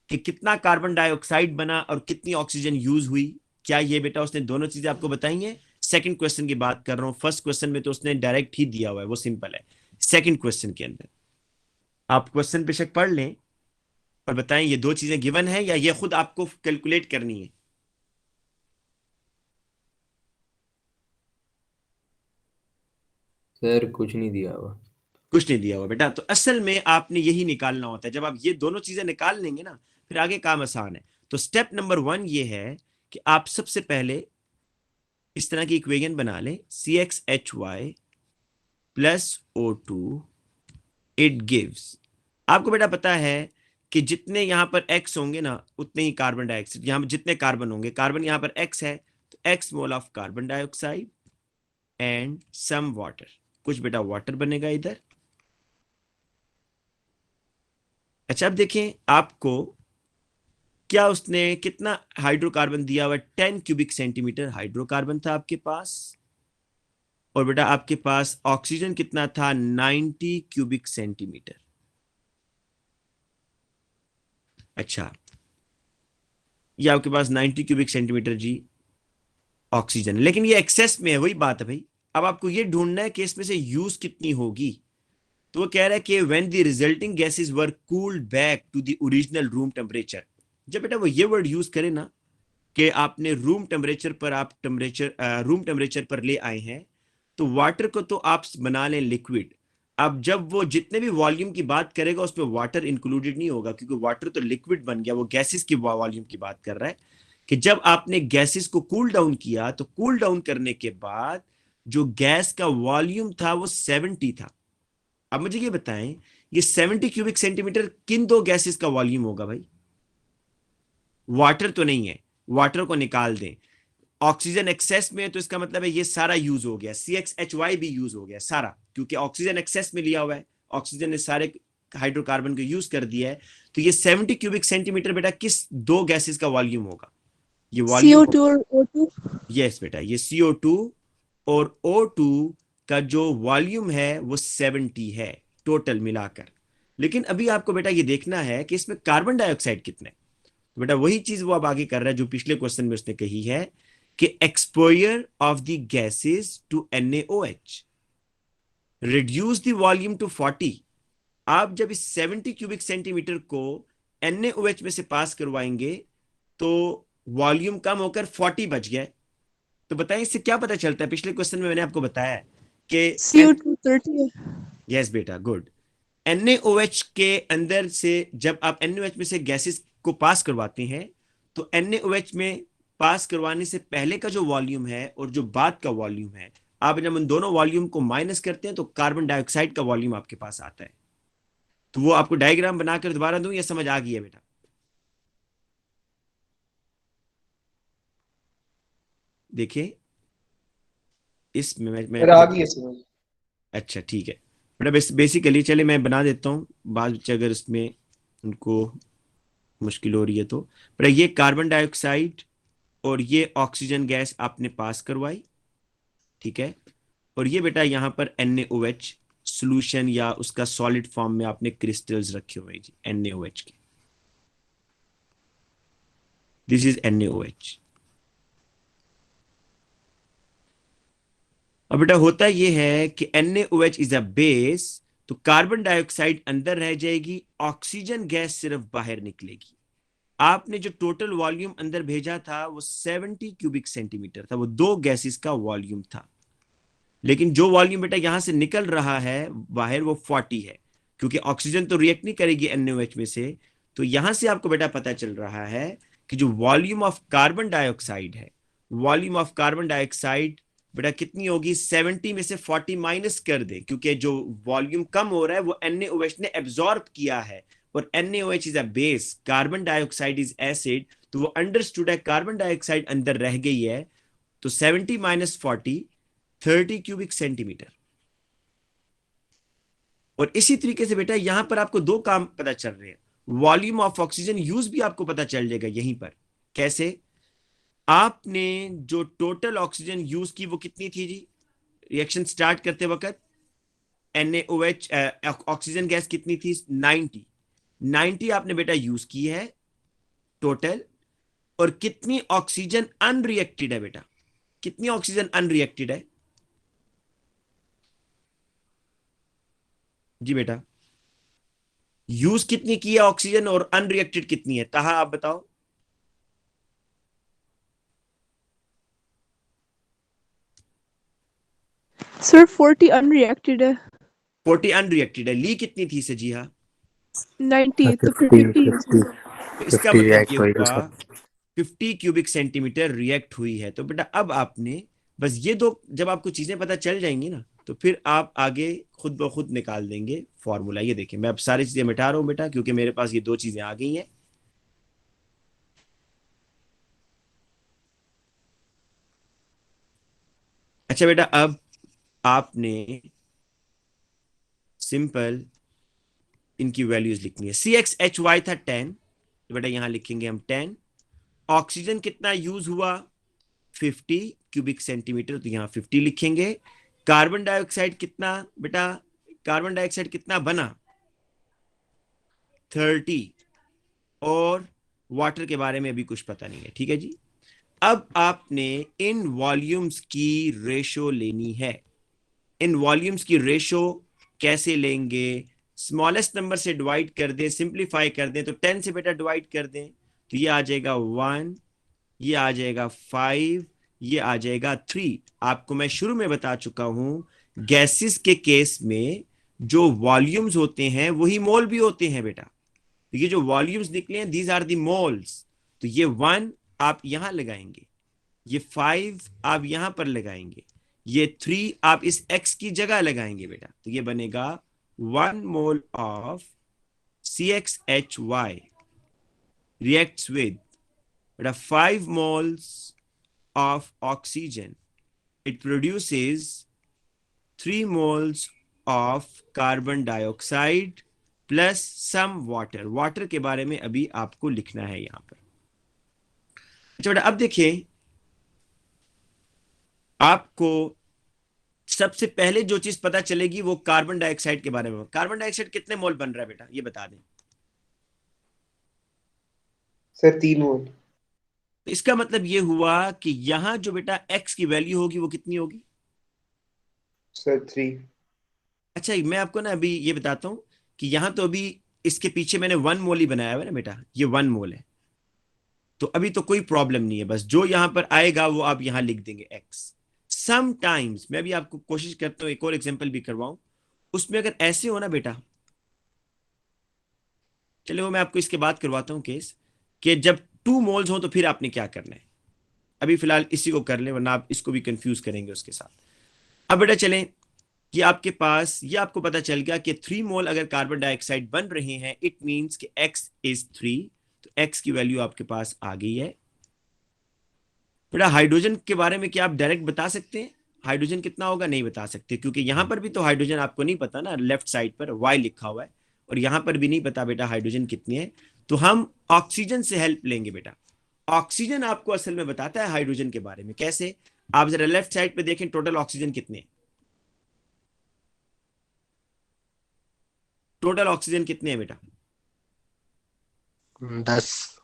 कि कितना कार्बन डाइऑक्साइड बना और कितनी ऑक्सीजन यूज हुई। क्या ये बेटा उसने दोनों चीजें आपको बताई हैं? सेकंड क्वेश्चन की बात कर रहा हूं, फर्स्ट क्वेश्चन में तो उसने डायरेक्ट ही दिया हुआ है, वो सिंपल है। सेकंड क्वेश्चन के अंदर आप क्वेश्चन बेशक पढ़ लें और बताएं ये दो चीजें गिवन है या ये खुद आपको कैलकुलेट करनी है। सर कुछ नहीं दिया हुआ। कुछ नहीं दिया हुआ बेटा, तो असल में आपने यही निकालना होता है। जब आप ये दोनों चीजें निकाल लेंगे ना फिर आगे काम आसान है। तो स्टेप नंबर 1 ये है कि आप सबसे पहले इस तरह की इक्वेशन बना लें, CXHY plus O2 it gives. आपको बेटा पता है कि जितने यहां पर X होंगे ना उतने ही कार्बन डाइऑक्साइड, यहां जितने कार्बन होंगे, कार्बन यहां पर X है तो X mole of carbon dioxide and some water, कुछ बेटा वाटर बनेगा इधर। अच्छा अब देखें आपको क्या उसने कितना हाइड्रोकार्बन दिया हुआ, 10 क्यूबिक सेंटीमीटर हाइड्रोकार्बन था आपके पास। और बेटा आपके पास ऑक्सीजन कितना था, 90 क्यूबिक सेंटीमीटर। अच्छा ये आपके पास 90 क्यूबिक सेंटीमीटर जी ऑक्सीजन, लेकिन ये एक्सेस में है, वही बात है भाई। अब आपको ये ढूंढना है कि इसमें से यूज कितनी होगी। तो वो कह रहा है कि when the resulting gases were cooled back to the original room temperature, जब बेटा वो ये वर्ड यूज करे ना कि आपने रूम टेम्परेचर पर रूम टेम्परेचर पर ले आए हैं, तो वाटर को तो आप बना लें लिक्विड। अब जब वो जितने भी वॉल्यूम की बात करेगा उसमें वाटर इंक्लूडेड नहीं होगा, क्योंकि वाटर तो लिक्विड बन गया, वो गैसेस की वॉल्यूम की बात कर रहा है कि जब आपने गैसेस को कूल डाउन किया तो कूल डाउन करने के बाद जो गैस का वॉल्यूम था वो 70 था। अब मुझे ये बताएं, ये 70 क्यूबिक सेंटीमीटर किन दो गैसेस का वॉल्यूम होगा भाई? वाटर तो नहीं है, वाटर को निकाल दें। ऑक्सीजन एक्सेस में, तो इसका मतलब है ये सारा यूज हो गया, CxHy भी यूज हो गया सारा, क्योंकि ऑक्सीजन एक्सेस में लिया हुआ है, ऑक्सीजन ने सारे हाइड्रोकार्बन को यूज कर दिया है। तो ये 70 क्यूबिक सेंटीमीटर बेटा किस दो गैसेस का वॉल्यूम होगा? ये वॉल्यूम CO2 और O2? यस बेटा, ये CO2 और O2 का जो वॉल्यूम है वो 70 है टोटल मिलाकर। लेकिन अभी आपको बेटा ये देखना है कि इसमें कार्बन डाइऑक्साइड कितने। तो बेटा वही चीज वो अब आगे कर रहा है जो पिछले क्वेश्चन में उसने कही है कि exposure of the gases to NaOH reduce the volume to 40। आप जब इस 70 क्यूबिक सेंटीमीटर को NaOH में से पास करवाएंगे तो वॉल्यूम कम होकर 40 बच गया। तो बताएं इससे क्या पता चलता है? पिछले क्वेश्चन में मैंने आपको बताया कि CO2 30 है। यस बेटा, गुड। NaOH के अंदर से जब आप NaOH में से गैसेस को पास करवाते हैं तो NaOH में पास करवाने से पहले का जो वॉल्यूम है और जो बाद का वॉल्यूम है, आप जब उन दोनों वॉल्यूम को माइनस करते हैं तो कार्बन डाइऑक्साइड का वॉल्यूम आपके पास आता है। तो वो आपको डायग्राम बनाकर दोबारा दूं या समझ आ गया बेटा? देखिए इसमें मैं सर आ गई है समझ। अच्छा ठीक है बेटा, बेसिकली चले मैं बना देता हूँ, बाद में अगर इसमें उनको मुश्किल हो रही है तो। बेटा ये कार्बन डाइऑक्साइड और ये ऑक्सीजन गैस आपने पास करवाई, ठीक है। और ये बेटा यहाँ पर NaOH सॉल्यूशन या उसका सॉलिड फॉर्म में आपने क्रिस्टल्स रखे हुए हैं जी NaOH के। This is NaOH। अब बेटा होता यह है कि NaOH इज अ बेस, तो कार्बन डाइऑक्साइड अंदर रह जाएगी, ऑक्सीजन गैस सिर्फ बाहर निकलेगी। आपने जो टोटल वॉल्यूम अंदर भेजा था वो 70 क्यूबिक सेंटीमीटर था, वो दो गैसेस का वॉल्यूम था। लेकिन जो वॉल्यूम बेटा यहां से निकल रहा है बाहर वो 40 है, क्योंकि ऑक्सीजन तो रिएक्ट नहीं करेगी NaOH में से। तो यहां से आपको बेटा पता चल रहा है कि जो वॉल्यूम ऑफ कार्बन डाइऑक्साइड है, वॉल्यूम ऑफ कार्बन डाइऑक्साइड बेटा कितनी होगी? 70 में से 40 माइनस कर दे, क्योंकि जो वॉल्यूम कम हो रहा है वो NaOH ने एब्जॉर्ब किया है, और NaOH is a base, carbon dioxide is acid, तो वो अंडरस्टूड है कार्बन डाइऑक्साइड अंदर रह गई है। तो 70 माइनस 40 30 क्यूबिक सेंटीमीटर। और इसी तरीके से बेटा यहां पर आपको दो काम पता चल रहे हैं, वॉल्यूम ऑफ ऑक्सीजन यूज भी आपको पता चल जाएगा यहीं पर। कैसे? आपने जो टोटल ऑक्सीजन यूज की वो कितनी थी जी रिएक्शन स्टार्ट करते वक्त? NaOH ऑक्सीजन गैस कितनी थी? 90 आपने बेटा यूज की है टोटल। और कितनी ऑक्सीजन अनरिएक्टेड है बेटा? कितनी ऑक्सीजन अनरिएक्टेड है जी बेटा? यूज कितनी की है ऑक्सीजन और अनरिएक्टेड कितनी है? ताहा आप बताओ। सर 40 अनरिएक्टेड है। 40 अनरिएक्टेड है। ली कितनी थी से? जी हाँ 90 तो 50 50 है 50 सर। तो इसका 50 मतलब रिएक्ट ये होएगी हुआ सर। 50 क्यूबिक सेंटीमीटर रिएक्ट हुई है। तो बेटा अब आपने बस ये दो, जब आपको चीजें पता चल जाएंगी ना तो फिर आप आगे खुद ब खुद निकाल देंगे फॉर्मूला। ये देखिए मैं अब सारी चीजें मिटा रहा हूं बेटा, क्योंकि मेरे पास ये दो चीजें आ गई हैं। अच्छा बेटा अब आपने सिंपल इनकी वैल्यूज लिखनी है। CxHy था 10, तो बेटा यहां लिखेंगे हम 10। ऑक्सीजन कितना यूज हुआ? 50 क्यूबिक सेंटीमीटर, तो यहां 50 लिखेंगे। कार्बन डाइऑक्साइड कितना बेटा? कार्बन डाइऑक्साइड कितना बना? 30। और वाटर के बारे में अभी कुछ पता नहीं है, ठीक है जी। अब आपने इन वॉल्यूम्स की रेशो लेनी है। इन वॉल्यूम्स की रेशो कैसे लेंगे? स्मॉलेस्ट नंबर से डिवाइड कर दें, सिंप्लीफाई कर दें, तो 10 से बेटा डिवाइड कर दें, तो ये आ जाएगा 1, ये आ जाएगा 5, ये आ जाएगा 3। आपको मैं शुरू में बता चुका हूं, गैसेस के केस में जो वॉल्यूम्स होते हैं वही मोल भी होते हैं बेटा। तो ये जो वॉल्यूम्स निकले हैं, दीज आर द मोल्स। तो ये 1 आप यहां लगाएंगे, ये 5 आप यहां पर लगाएंगे, ये 3 आप इस x की जगह लगाएंगे बेटा। तो ये बनेगा 1 mole of CxHy reacts with बेटा 5 moles of oxygen. It produces 3 moles of carbon dioxide plus some water. Water के बारे में अभी आपको लिखना है यहां पर। अच्छा बेटा, अब देखिए, आपको सबसे पहले जो चीज पता चलेगी वो कार्बन डाइऑक्साइड के बारे में। कार्बन डाइऑक्साइड कितने मोल बन रहा है बेटा, ये बता दें। सर 3 मोल। तो इसका मतलब ये हुआ कि यहां जो बेटा x की वैल्यू होगी वो कितनी होगी? सर 3। अच्छा, मैं आपको ना अभी ये बताता हूं कि यहां तो अभी इसके पीछे मैंने 1 मोल ही बनाया हुआ है ना बेटा, ये 1 मोल है। तो अभी तो कोई प्रॉब्लम नहीं है, बस जो यहां पर आएगा वो आप यहां लिख देंगे x। समटाइम्स मैं भी आपको कोशिश करता हूं एक और एग्जांपल भी करवाऊं, उसमें अगर ऐसे हो ना बेटा, चलो वो मैं आपको इसके बाद करवाता हूं केस, कि जब 2 मोल्स हो तो फिर आपने क्या करना है। अभी फिलहाल इसी को कर ले, वरना आप इसको भी कंफ्यूज करेंगे उसके साथ। अब बेटा चलें कि आपके पास ये आपको पता चल गया कि 3 मोल अगर कार्बन डाइऑक्साइड बन रहे हैं, इट मींस कि x इज 3। तो x की वैल्यू आपके पास आ गई है। बेटा हाइड्रोजन के बारे में क्या आप डायरेक्ट बता सकते हैं हाइड्रोजन कितना होगा? नहीं बता सकते, क्योंकि यहां पर भी तो हाइड्रोजन आपको नहीं पता ना, लेफ्ट साइड पर y लिखा हुआ है, और यहां पर भी नहीं पता बेटा हाइड्रोजन कितनी है। तो हम ऑक्सीजन से हेल्प लेंगे बेटा। ऑक्सीजन आपको असल में बताता है हाइड्रोजन के बारे में। कैसे? आप जरा लेफ्ट साइड पे देखें, टोटल ऑक्सीजन कितने हैं? टोटल ऑक्सीजन कितने हैं बेटा? 10।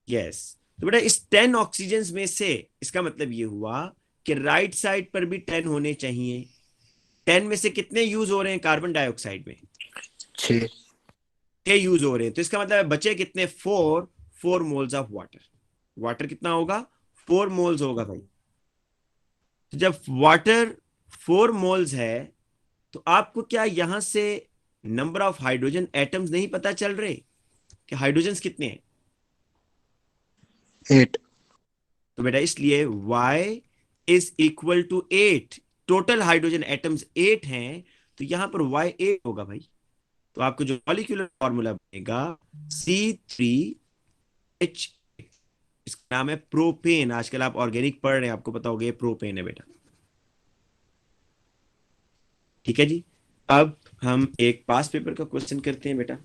यस। तो बेटा इस 10 ऑक्सीजन में से इसका मतलब ये हुआ कि राइट साइड पर भी 10 होने चाहिए। 10 में से कितने यूज हो रहे हैं कार्बन डाइऑक्साइड में? 6। 6 यूज हो रहे हैं। तो इसका मतलब है बचे कितने? 4 मोल्स ऑफ वाटर। वाटर कितना होगा? 4 मोल्स होगा भाई। तो जब वाटर 4 मोल्स है, तो आपको क्या यहां से नंबर ऑफ हाइड्रोजन एटम्स नहीं पता चल रहे कि हाइड्रोजन कितने हैं? 8। तो बेटा इसलिए y is equal to 8। Total hydrogen atoms 8 हैं, तो यहां पर y 8 होगा भाई। तो आपको जो मॉलिक्यूलर फॉर्मूला बनेगा C3H, इसका नाम है प्रोपेन। आजकल आप ऑर्गेनिक पढ़ रहे हैं, आपको पता होगा ये प्रोपेन है बेटा। ठीक है जी। अब हम एक पास पेपर का क्वेश्चन करते हैं बेटा।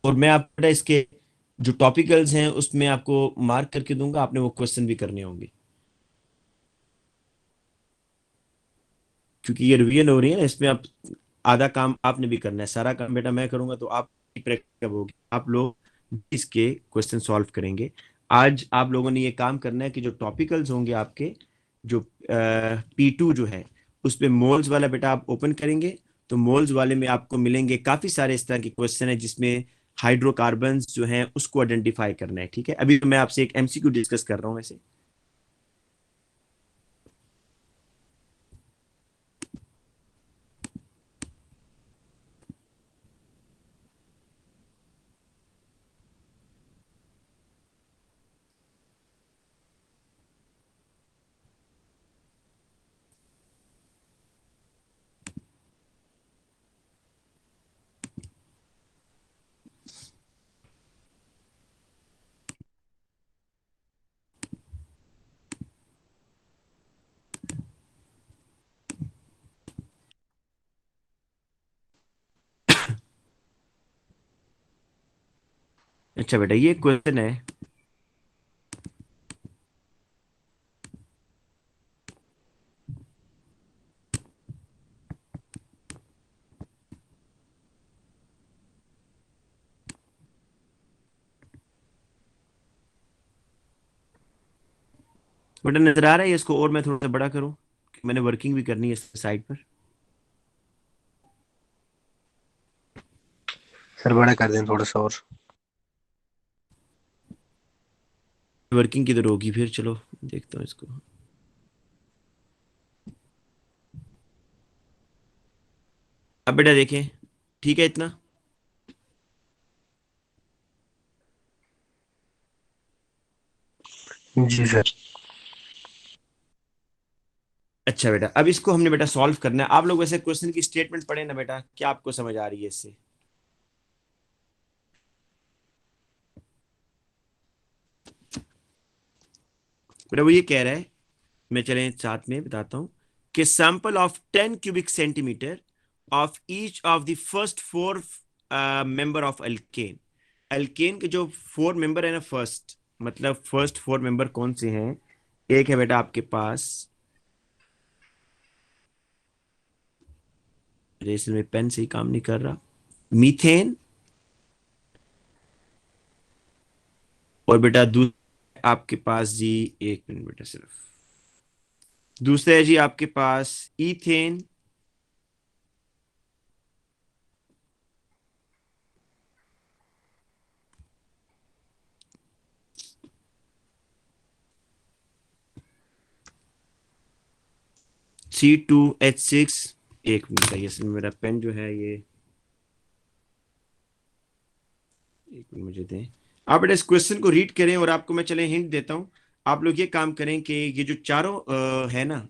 और मैं आप बेटा इसके जो टॉपिकल्स हैं उसमें आपको मार्क करके दूंगा, आपने वो क्वेश्चन भी करने होंगे, क्योंकि ये रिवीजन हो रही है ना, इसमें आप आधा काम आपने भी करना है, सारा काम बेटा मैं करूंगा, तो आप प्रैक्टिस होगी, आप लोग इसके क्वेश्चन सॉल्व करेंगे। आज आप लोगों ने ये काम करना है कि जो टॉपिकल्स होंगे आपके, जो P2 जो है उस पे मोल्स वाला बेटा आप ओपन करेंगे, तो मोल्स वाले में आपको मिलेंगे काफी सारे इस तरह के क्वेश्चन है जिसमें हाइड्रोकार्बन्स जो हैं उसको आइडेंटिफाई करना है। ठीक है, अभी मैं आपसे एक MCQ डिस्कस कर रहा हूं वैसे। अच्छा बेटा, ये क्वेश्चन है, बेटा नजर आ रहा है ये? इसको और मैं थोड़ा सा बड़ा करूं, मैंने वर्किंग भी करनी है इस साइड पर। सर बड़ा कर दें थोड़ा सा और। वर्किंग किधर होगी फिर? चलो देखता हूँ इसको। अब बेटा देखें, ठीक है इतना? जी सर। अच्छा बेटा, अब इसको हमने बेटा सॉल्व करना है। आप लोग वैसे क्वेश्चन की स्टेटमेंट पढ़े ना बेटा, क्या आपको समझ आ रही है इससे? बेटा वो ये कह रहा है, मैं चलें साथ में बताता हूं, कि sample of 10 cubic centimetre of each of the first four member of alkane. Alkane के जो फोर मेंबर है ना, फर्स्ट मतलब फर्स्ट फोर मेंबर कौन से हैं? एक है बेटा आपके पास, रेसल में पेन से ही काम नहीं कर रहा, मीथेन। और बेटा दूसरा आपके पास जी, एक मिनट बेटा सिर्फ, दूसरा है जी आपके पास इथेन। C2H6। एक मिनट का, ये मेरा पेन जो है ये, एक मिनट मुझे दें। आप बेटा इस क्वेश्चन को रीड करें और आपको मैं चले हिंट देता हूं। आप लोग ये काम करें कि ये जो चारों है ना,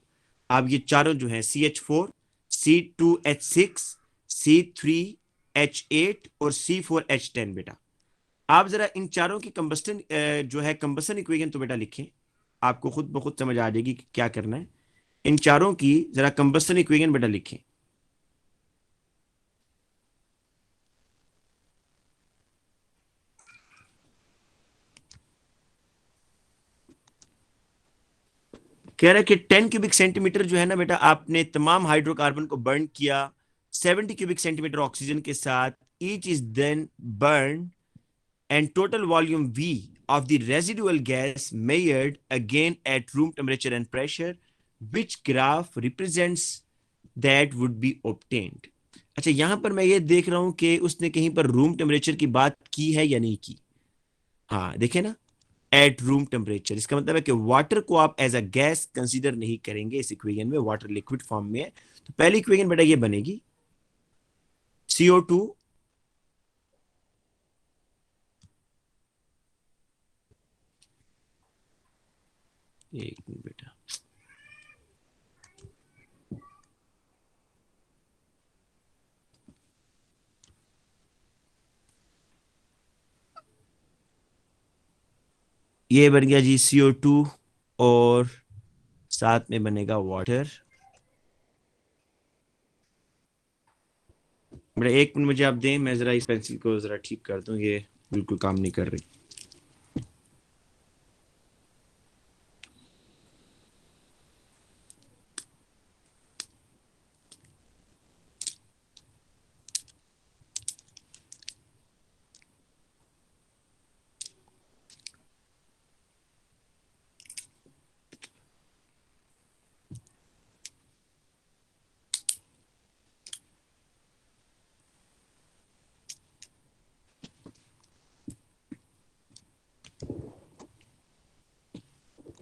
आप ये चारों जो है CH4, C2H6, C3H8 और C4H10 बेटा, आप जरा इन चारों की कंबस्टन जो है कंबस्टन इक्वेशन तो बेटा लिखें। आपको खुद ब खुद समझ आ जाएगी कि क्या करना है। इन चारों की जरा कंबस्टन इक्वेशन बेटा लिखें। कह रहा है कि 10 क्यूबिक सेंटीमीटर जो है ना बेटा, आपने तमाम हाइड्रोकार्बन को बर्न किया 70 क्यूबिक सेंटीमीटर ऑक्सीजन के साथ। Each is then burn and total volume V of the residual gas measured again at room temperature and pressure, which graph represents that would be obtained। अच्छा, यहां पर मैं ये देख रहा हूं कि उसने कहीं पर रूम टेम्परेचर की बात की है या नहीं की। हाँ देखे ना, एट रूम टेम्परेचर, इसका मतलब है कि वाटर को आप एज अ गैस कंसीडर नहीं करेंगे इस इक्वेशन में, वाटर लिक्विड फॉर्म में है। तो पहली इक्वेशन बेटा ये बनेगी CO2 एक मिनट बेटा, ये बन गया जी CO2 और साथ में बनेगा वाटर। बेटा एक मिनट मुझे आप दें, मैं जरा इस पेंसिल को जरा ठीक कर दूं, ये बिल्कुल काम नहीं कर रही।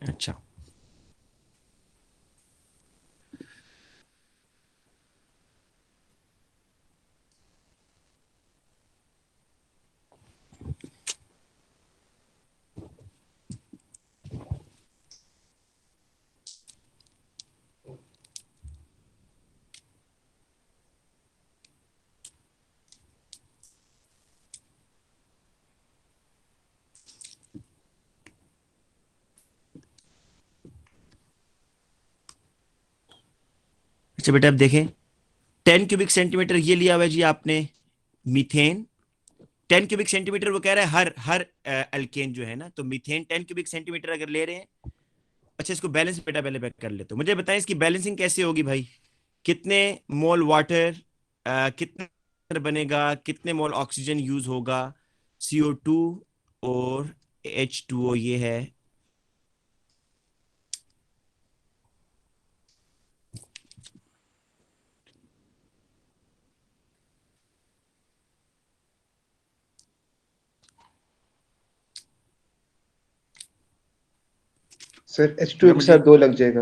अच्छा अच्छा बेटा अब देखें, 10 क्यूबिक सेंटीमीटर ये लिया हुआ है जी आपने मीथेन। 10 क्यूबिक सेंटीमीटर वो कह रहा है हर हर अल्केन जो है ना, तो मीथेन 10 क्यूबिक सेंटीमीटर अगर ले रहे हैं। अच्छा इसको बैलेंस बेटा पहले बैक कर लेते हो, मुझे बताएं इसकी बैलेंसिंग कैसे होगी भाई? कितने मोल वाटर, कितना बनेगा, कितने मोल ऑक्सीजन यूज होगा? CO2 और H2O ये है, सर H2O के साथ 2 लग जाएगा।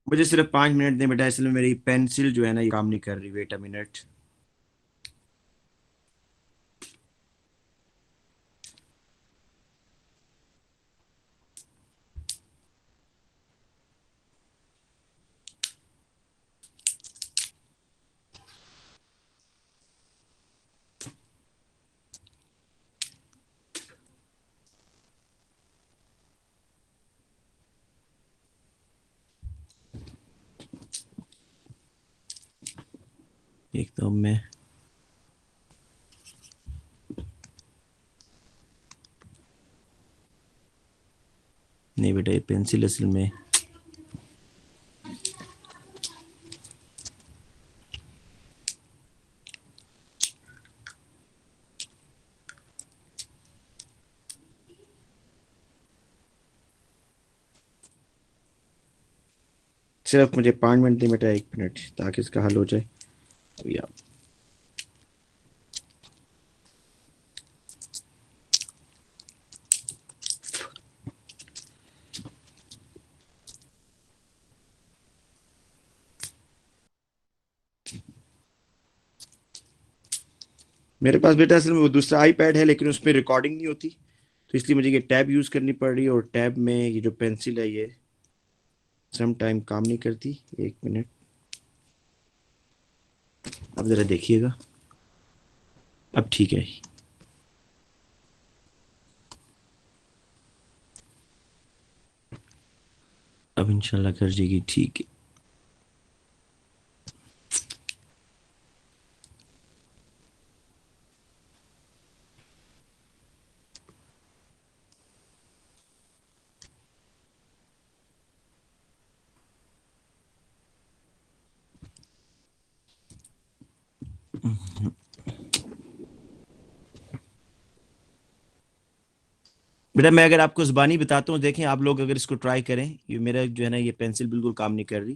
मुझे सिर्फ 5 मिनट दें बेटा, इसलिए मेरी पेंसिल जो है ना ये काम नहीं कर रही। Wait a minute. एकदम मैं नहीं बेटा, ये पेंसिल असल में सिर्फ मुझे 5 मिनट दें बेटा, 1 मिनट, ताकि इसका हल हो जाए। या मेरे पास बेटा असल में वो दूसरा आईपैड है, लेकिन उसमें रिकॉर्डिंग नहीं होती, तो इसलिए मुझे ये टैब यूज करनी पड़ रही है। और टैब में ये जो पेंसिल है ये सम टाइम काम नहीं करती। 1 मिनट, अब जरा देखिएगा। अब ठीक है। अब इंशाल्लाह कर जाएगी ठीक है। बेटा मैं अगर आपको जुबानी बताता हूँ, देखें आप लोग अगर इसको ट्राई करें। ये मेरा जो है ना ये पेंसिल बिल्कुल काम नहीं कर रही।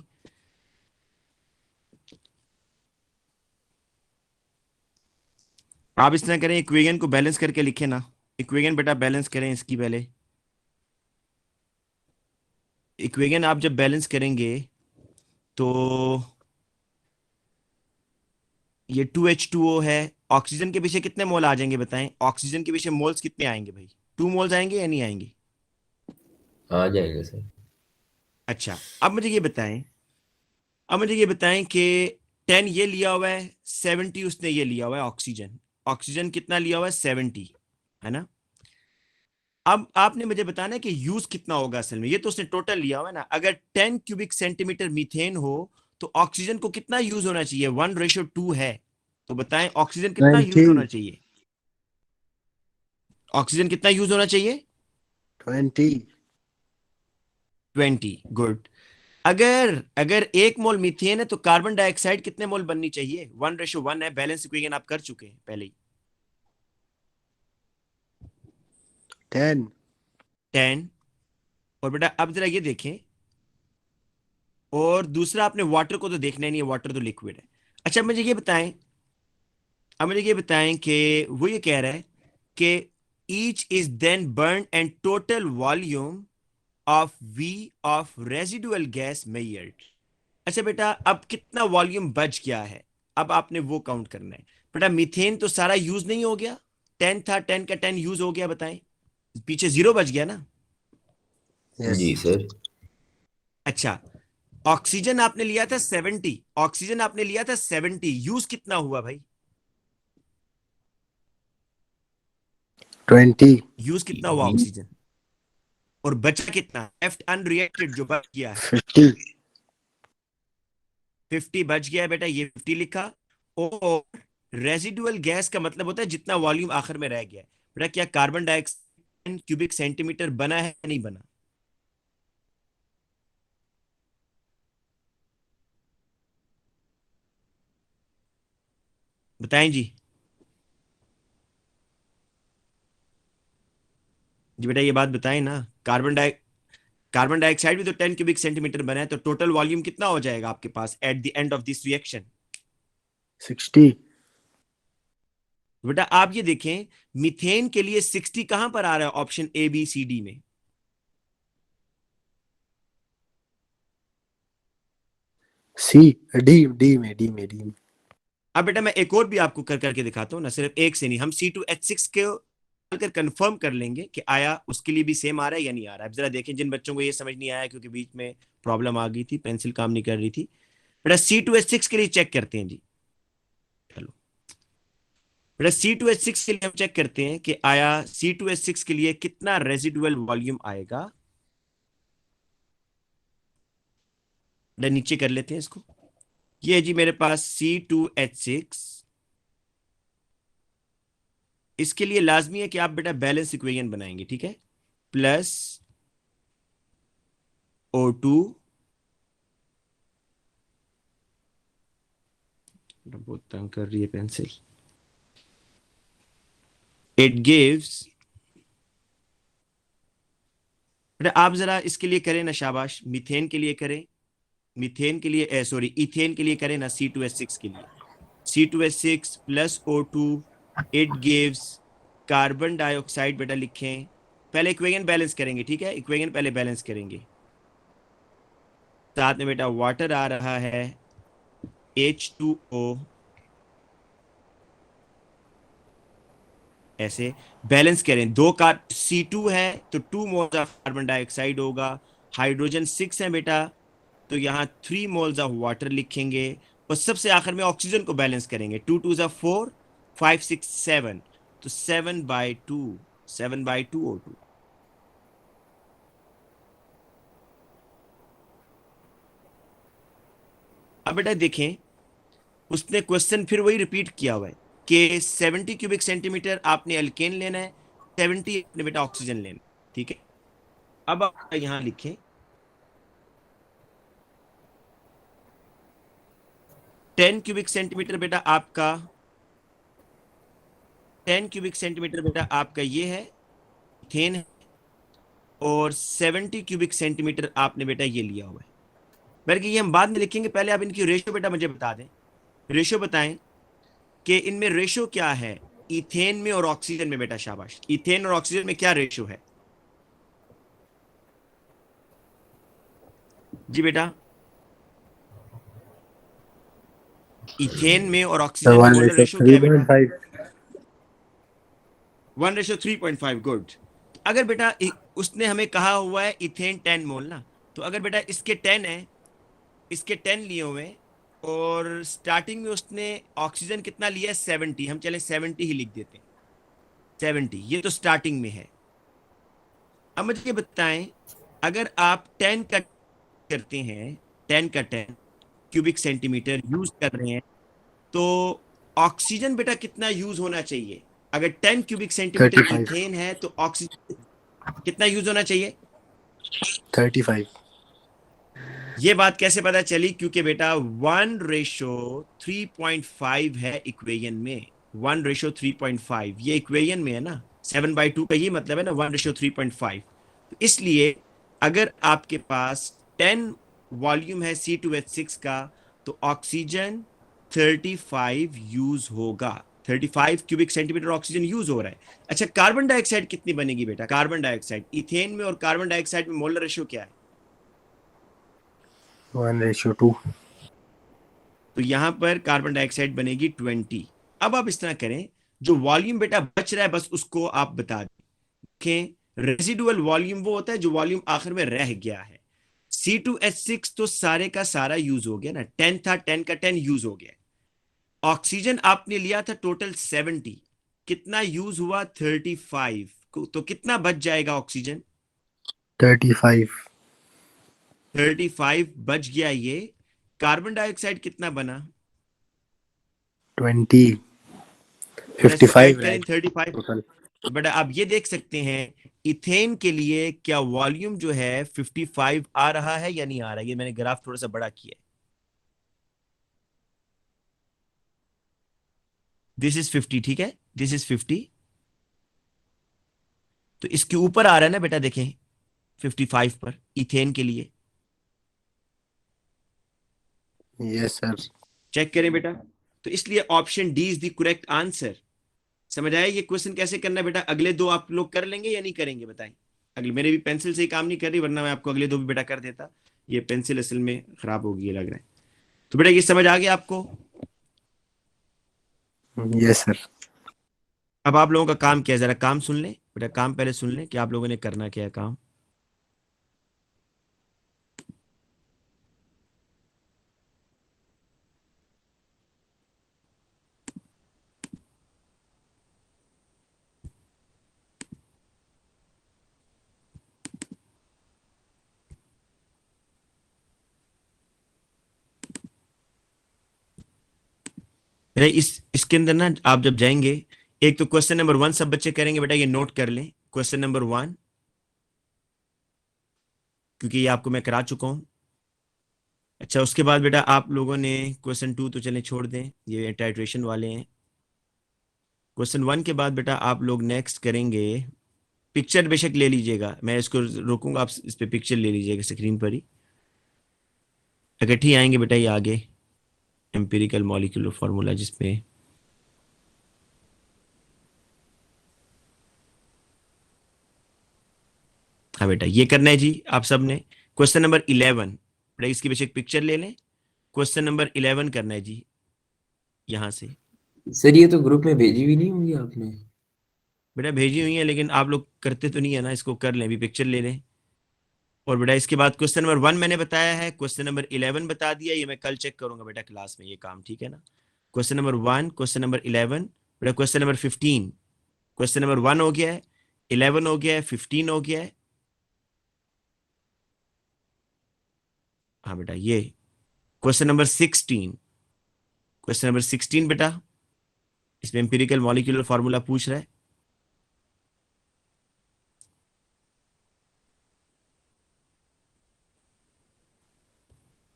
आप इस तरह करें, इक्वेशन को बैलेंस करके लिखें ना। इक्वेशन बेटा बैलेंस करें इसकी पहले। इक्वेशन आप जब बैलेंस करेंगे तो ये 2H2O है। ऑक्सीजन के पीछे कितने मोल आ जाएंगे बताएं? ऑक्सीजन के पीछे मोल्स कितने आएंगे भाई? 2 मोल्स आएंगे या नहीं आएंगे? आ जाएगा सर। अच्छा, अब मुझे ये बताएं कि 10 ये लिया हुआ है, 70 उसने ये लिया हुआ है। ऑक्सीजन ऑक्सीजन कितना लिया हुआ है? 70, है ना? अब आपने मुझे बताना है कि यूज कितना होगा असल में। ये तो उसने टोटल लिया हुआ है ना। अगर 10 क्यूबिक सेंटीमीटर मीथेन हो तो ऑक्सीजन को कितना यूज होना चाहिए? 1:2 है। तो बताएं ऑक्सीजन कितना यूज 20, होना चाहिए? ऑक्सीजन कितना यूज होना चाहिए? 20, 20। गुड। अगर अगर 1 मोल मीथेन है तो कार्बन डाइऑक्साइड कितने मोल बननी चाहिए? 1:1 है। बैलेंस इक्वेशन आप कर चुके हैं पहले ही। 10, 10। और बेटा अब जरा ये देखें, और दूसरा आपने वाटर को तो देखना ही नहीं है, वाटर तो लिक्विड है। अच्छा अब मुझे ये बताएं कि वो ये कह रहा है कि each is then burn and total volume of V of residual gas measured. अच्छा बेटा, अब कितना वॉल्यूम बच गया है? अब आपने वो काउंट करना है। बेटा मीथेन तो सारा यूज नहीं हो गया। 10 था, 10 का 10 यूज हो गया, बताएं। पीछे 0 बच गया ना। yes, जी सर। अच्छा, ऑक्सीजन आपने लिया था 70। ऑक्सीजन आपने लिया था 70, यूज कितना हुआ भाई? 20, यूज कितना हुआ ऑक्सीजन? और बचा कितना? लेफ्ट अनरिएक्टेड जो बच गया है 50, 50 बच गया है बेटा, ये 50 लिखा। और रेजिडुअल गैस का मतलब होता है जितना वॉल्यूम आखिर में रह गया है। बेटा क्या कार्बन डाइऑक्साइड क्यूबिक सेंटीमीटर बना है या नहीं बना? बताएं जी। जी बेटा ये बात बताएं ना। कार्बन डाइऑक्साइड भी तो 10 क्यूबिक सेंटीमीटर बना है, तो टोटल वॉल्यूम कितना हो जाएगा आपके पास at the end of this reaction? 60, बेटा आप ये देखें, मीथेन के लिए 60 कहां पर आ रहा है? Option A B C D में सी डी में अब बेटा मैं एक और भी आपको कर करके दिखाता हूँ ना, सिर्फ एक से नहीं, हम C2H6 के कर कंफर्म कर लेंगे कि आया उसके लिए भी सेम आ रहा है या नहीं आ रहा है। अब जरा देखें जिन बच्चों को ये समझ नहीं आया क्योंकि बीच में प्रॉब्लम आ गई थी, पेंसिल काम नहीं कर रही थी, बेटा C2H6 के लिए चेक करते हैं जी। चलो बेटा C2H6 के लिए हम चेक करते हैं कि आया C2H6 के लिए कितना रेजिडुअल वॉल्यूम आएगा। बेटा नीचे कर लेते हैं इसको। ये है जी मेरे पास C2H6। इसके लिए लाजमी है कि आप बेटा बैलेंस इक्वेशन बनाएंगे, ठीक है, प्लस O2 बहुत तंग कर रही है पेंसिल। इट गिव्स, बेटा आप जरा इसके लिए करें ना, शाबाश, मीथेन के लिए करें, मीथेन के लिए सॉरी इथेन के लिए करें ना, C2H6 के लिए C2H6 plus O2 it gives carbon dioxide. बेटा लिखें, पहले इक्वेशन बैलेंस करेंगे, ठीक है, इक्वेशन पहले बैलेंस करेंगे, साथ में बेटा वाटर आ रहा है H2O, ऐसे बैलेंस करें। दो का C2 है तो 2 मोल्स ऑफ कार्बन डाइऑक्साइड होगा, हाइड्रोजन 6 है बेटा तो यहाँ 3 मोल्स ऑफ वाटर लिखेंगे, और सबसे आखिर में ऑक्सीजन को बैलेंस करेंगे। 2 2 जा 4, 5 6 7, तो 7/2 O2। अब बेटा देखें उसने क्वेश्चन फिर वही रिपीट किया हुआ है कि 70 क्यूबिक सेंटीमीटर आपने एल्केन लेना है, 70 आपने बेटा ऑक्सीजन लेना, ठीक है। अब आप यहां लिखें 10 क्यूबिक सेंटीमीटर बेटा आपका, 10 क्यूबिक सेंटीमीटर बेटा आपका ये है इथेन है, और 70 क्यूबिक सेंटीमीटर आपने बेटा ये लिया हुआ है। बल्कि ये हम बाद में लिखेंगे, पहले आप इनकी रेशियो बेटा मुझे बता दें, रेशियो बताएं कि इनमें रेशियो क्या है इथेन में और ऑक्सीजन में। बेटा शाबाश, इथेन और ऑक्सीजन में क्या रेशियो है जी बेटा? इथेन में और ऑक्सीजन में मोलर रेशियो क्या है बेटा? 1:3.5। गुड। अगर बेटा उसने हमें कहा हुआ है इथेन 10 मोल ना, तो अगर बेटा इसके 10 है, इसके 10 लिए हुए हैं, और स्टार्टिंग में उसने ऑक्सीजन कितना लिया है 70, हम चले 70 ही लिख देते हैं, 70, ये तो स्टार्टिंग में है। अब मुझे ये बताएं अगर आप 10 का करते हैं, 10 का 10 क्यूबिक सेंटीमीटर यूज कर रहे हैं, तो ऑक्सीजन बेटा कितना यूज होना चाहिए? अगर 10 क्यूबिक सेंटीमीटर 35 इथेन है तो ऑक्सीजन कितना यूज होना चाहिए? 35। ये बात कैसे पता चली? क्योंकि बेटा 1:3.5 है इक्वेशन में, 1:3.5 ये इक्वेशन में है ना, 7/2 का ये मतलब है ना 1:3.5। तो इसलिए अगर आपके पास 10 वॉल्यूम है C2H6 का, तो ऑक्सीजन 35 यूज होगा, 35 क्यूबिक सेंटीमीटर ऑक्सीजन यूज हो रहा है। अच्छा, कार्बन डाइऑक्साइड कितनी बनेगी बेटा? कार्बन डाइऑक्साइड इथेन में और कार्बन डाइऑक्साइड में मोलर रेशियो क्या है? 1:2। तो यहां पर कार्बन डाइऑक्साइड बनेगी 20। अब आप इस तरह करें, जो वॉल्यूम बेटा बच रहा है बस उसको आप बता दें। रेजिडुअल वॉल्यूम वो होता है जो वॉल्यूम आखिर में रह गया है। C2H6 तो सारे का सारा यूज हो गया ना, 10 था, 10 का 10 यूज हो गया। ऑक्सीजन आपने लिया था टोटल 70, कितना यूज हुआ? 35, तो कितना बच जाएगा ऑक्सीजन? 35 35 बच गया। ये कार्बन डाइऑक्साइड कितना बना? 20 55 करें 35। टोटल। बट आप ये देख सकते हैं इथेन के लिए क्या वॉल्यूम जो है 55 आ रहा है या नहीं आ रहा है? ये मैंने ग्राफ थोड़ा सा बड़ा किया है, दिस इज 50, ठीक है, दिस इज 50, तो इसके ऊपर आ रहा है ना बेटा, देखें 55 पर इथेन के लिए। Yes sir. चेक करें बेटा, तो इसलिए option D is the correct answer. समझ आया ये क्वेश्चन कैसे करना है बेटा? अगले दो आप लोग कर लेंगे या नहीं करेंगे बताएं? अगले, मेरे भी पेंसिल से ही काम नहीं कर रही, वरना मैं आपको अगले दो भी बेटा कर देता। ये पेंसिल असल में खराब हो गई लग रहा है। तो बेटा ये समझ आ गया आपको? Yes sir. अब आप लोगों का काम क्या है, जरा काम सुन लें बेटा, काम पहले सुन लें कि आप लोगों ने करना क्या है काम। बेटा इसके अंदर ना आप जब जाएंगे, एक तो क्वेश्चन नंबर 1 सब बच्चे करेंगे बेटा, ये नोट कर लें, क्वेश्चन नंबर 1, क्योंकि ये आपको मैं करा चुका हूं। अच्छा, उसके बाद बेटा आप लोगों ने क्वेश्चन 2 तो चलें छोड़ दें, ये टाइट्रेशन वाले हैं। क्वेश्चन 1 के बाद बेटा आप लोग नेक्स्ट करेंगे, पिक्चर बेशक ले लीजिएगा, मैं इसको रोकूंगा, आप इस पे पिक्चर ले लीजिएगा स्क्रीन पर ही, इकट्ठी आएंगे बेटा ये आगे, एम्पिरिकल मॉलिक्यूलर फार्मूला जिसपे हाँ बेटा ये करना है जी आप सब ने। क्वेश्चन नंबर 11 बेटा इसकी बेशक पिक्चर ले लें, क्वेश्चन नंबर 11 करना है जी यहां से। सर ये तो ग्रुप में भेजी हुई नहीं होगी आपने? बेटा भेजी हुई है, लेकिन आप लोग करते तो नहीं है ना, इसको कर लें, अभी पिक्चर ले लें। और बेटा इसके बाद क्वेश्चन नंबर 1 मैंने बताया है, क्वेश्चन नंबर 11 बता दिया, ये मैं कल चेक करूंगा बेटा क्लास में ये काम, ठीक है ना। क्वेश्चन नंबर 1, क्वेश्चन नंबर 11, बेटा क्वेश्चन नंबर 15, क्वेश्चन नंबर 1 हो गया है, 11 हो गया है, 15 हो गया है। हाँ बेटा ये क्वेश्चन नंबर 16, क्वेश्चन नंबर 16 बेटा, इसमें एम्पिरिकल मॉलिक्यूलर फार्मूला पूछ रहा है।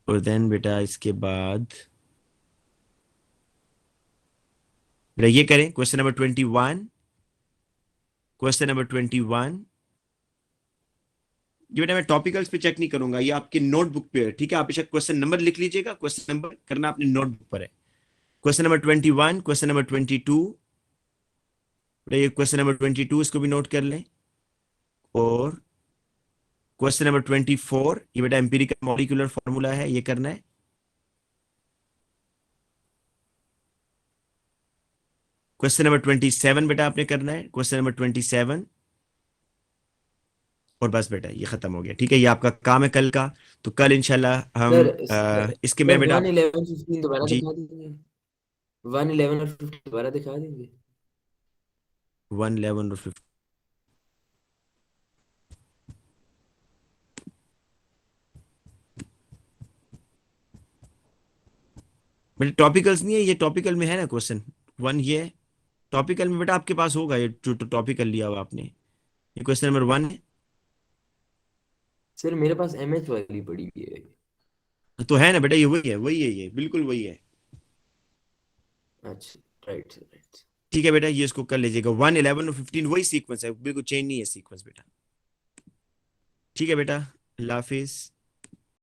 और देन बेटा इसके बाद बेटा ये करें, क्वेश्चन नंबर 21, क्वेश्चन नंबर 21, ये बेटा मैं टॉपिकल्स पे चेक नहीं करूंगा, ये आपके नोटबुक पे है, ठीक है। आप बेशक क्वेश्चन नंबर लिख लीजिएगा, क्वेश्चन नंबर करना अपने नोटबुक पर है। क्वेश्चन नंबर 21, क्वेश्चन नंबर 22, बेटा ये क्वेश्चन नंबर 22 इसको भी नोट कर लें। और क्वेश्चन नंबर 24, ये बेटा एम्पिरिकल मॉलिक्यूलर फार्मूला है, ये करना है। क्वेश्चन नंबर 27 बेटा आपने करना है, क्वेश्चन नंबर 27। और बस बेटा ये खत्म हो गया, ठीक है, ये आपका काम है कल का। तो कल इंशाल्लाह हम सर इसके सर मैं बेटा 1, 11, 15 दोबारा जी दिखा देंगे? 1, 11 और 15 दोबारा दिखा देंगे? 1, 11 और 15 बेटा टॉपिकल्स नहीं है, ये टॉपिकल में है ना क्वेश्चन 1, ये है टॉपिकल में बेटा, आपके पास होगा ये जो टॉपिकल लिया हुआ आपने, ये क्वेश्चन नंबर 1 है। सर मेरे पास MH वाली पड़ी हुई है। तो है ना बेटा, ये वही है, वही है, ये बिल्कुल वही है। अच्छा, राइट सर, राइट। ठीक है बेटा, ये इसको कर लीजिएगा, 1, 11 और 15 वही सीक्वेंस है, बिल्कुल चेंज नहीं है सीक्वेंस बेटा। ठीक है बेटा, अल्लाह हाफिज।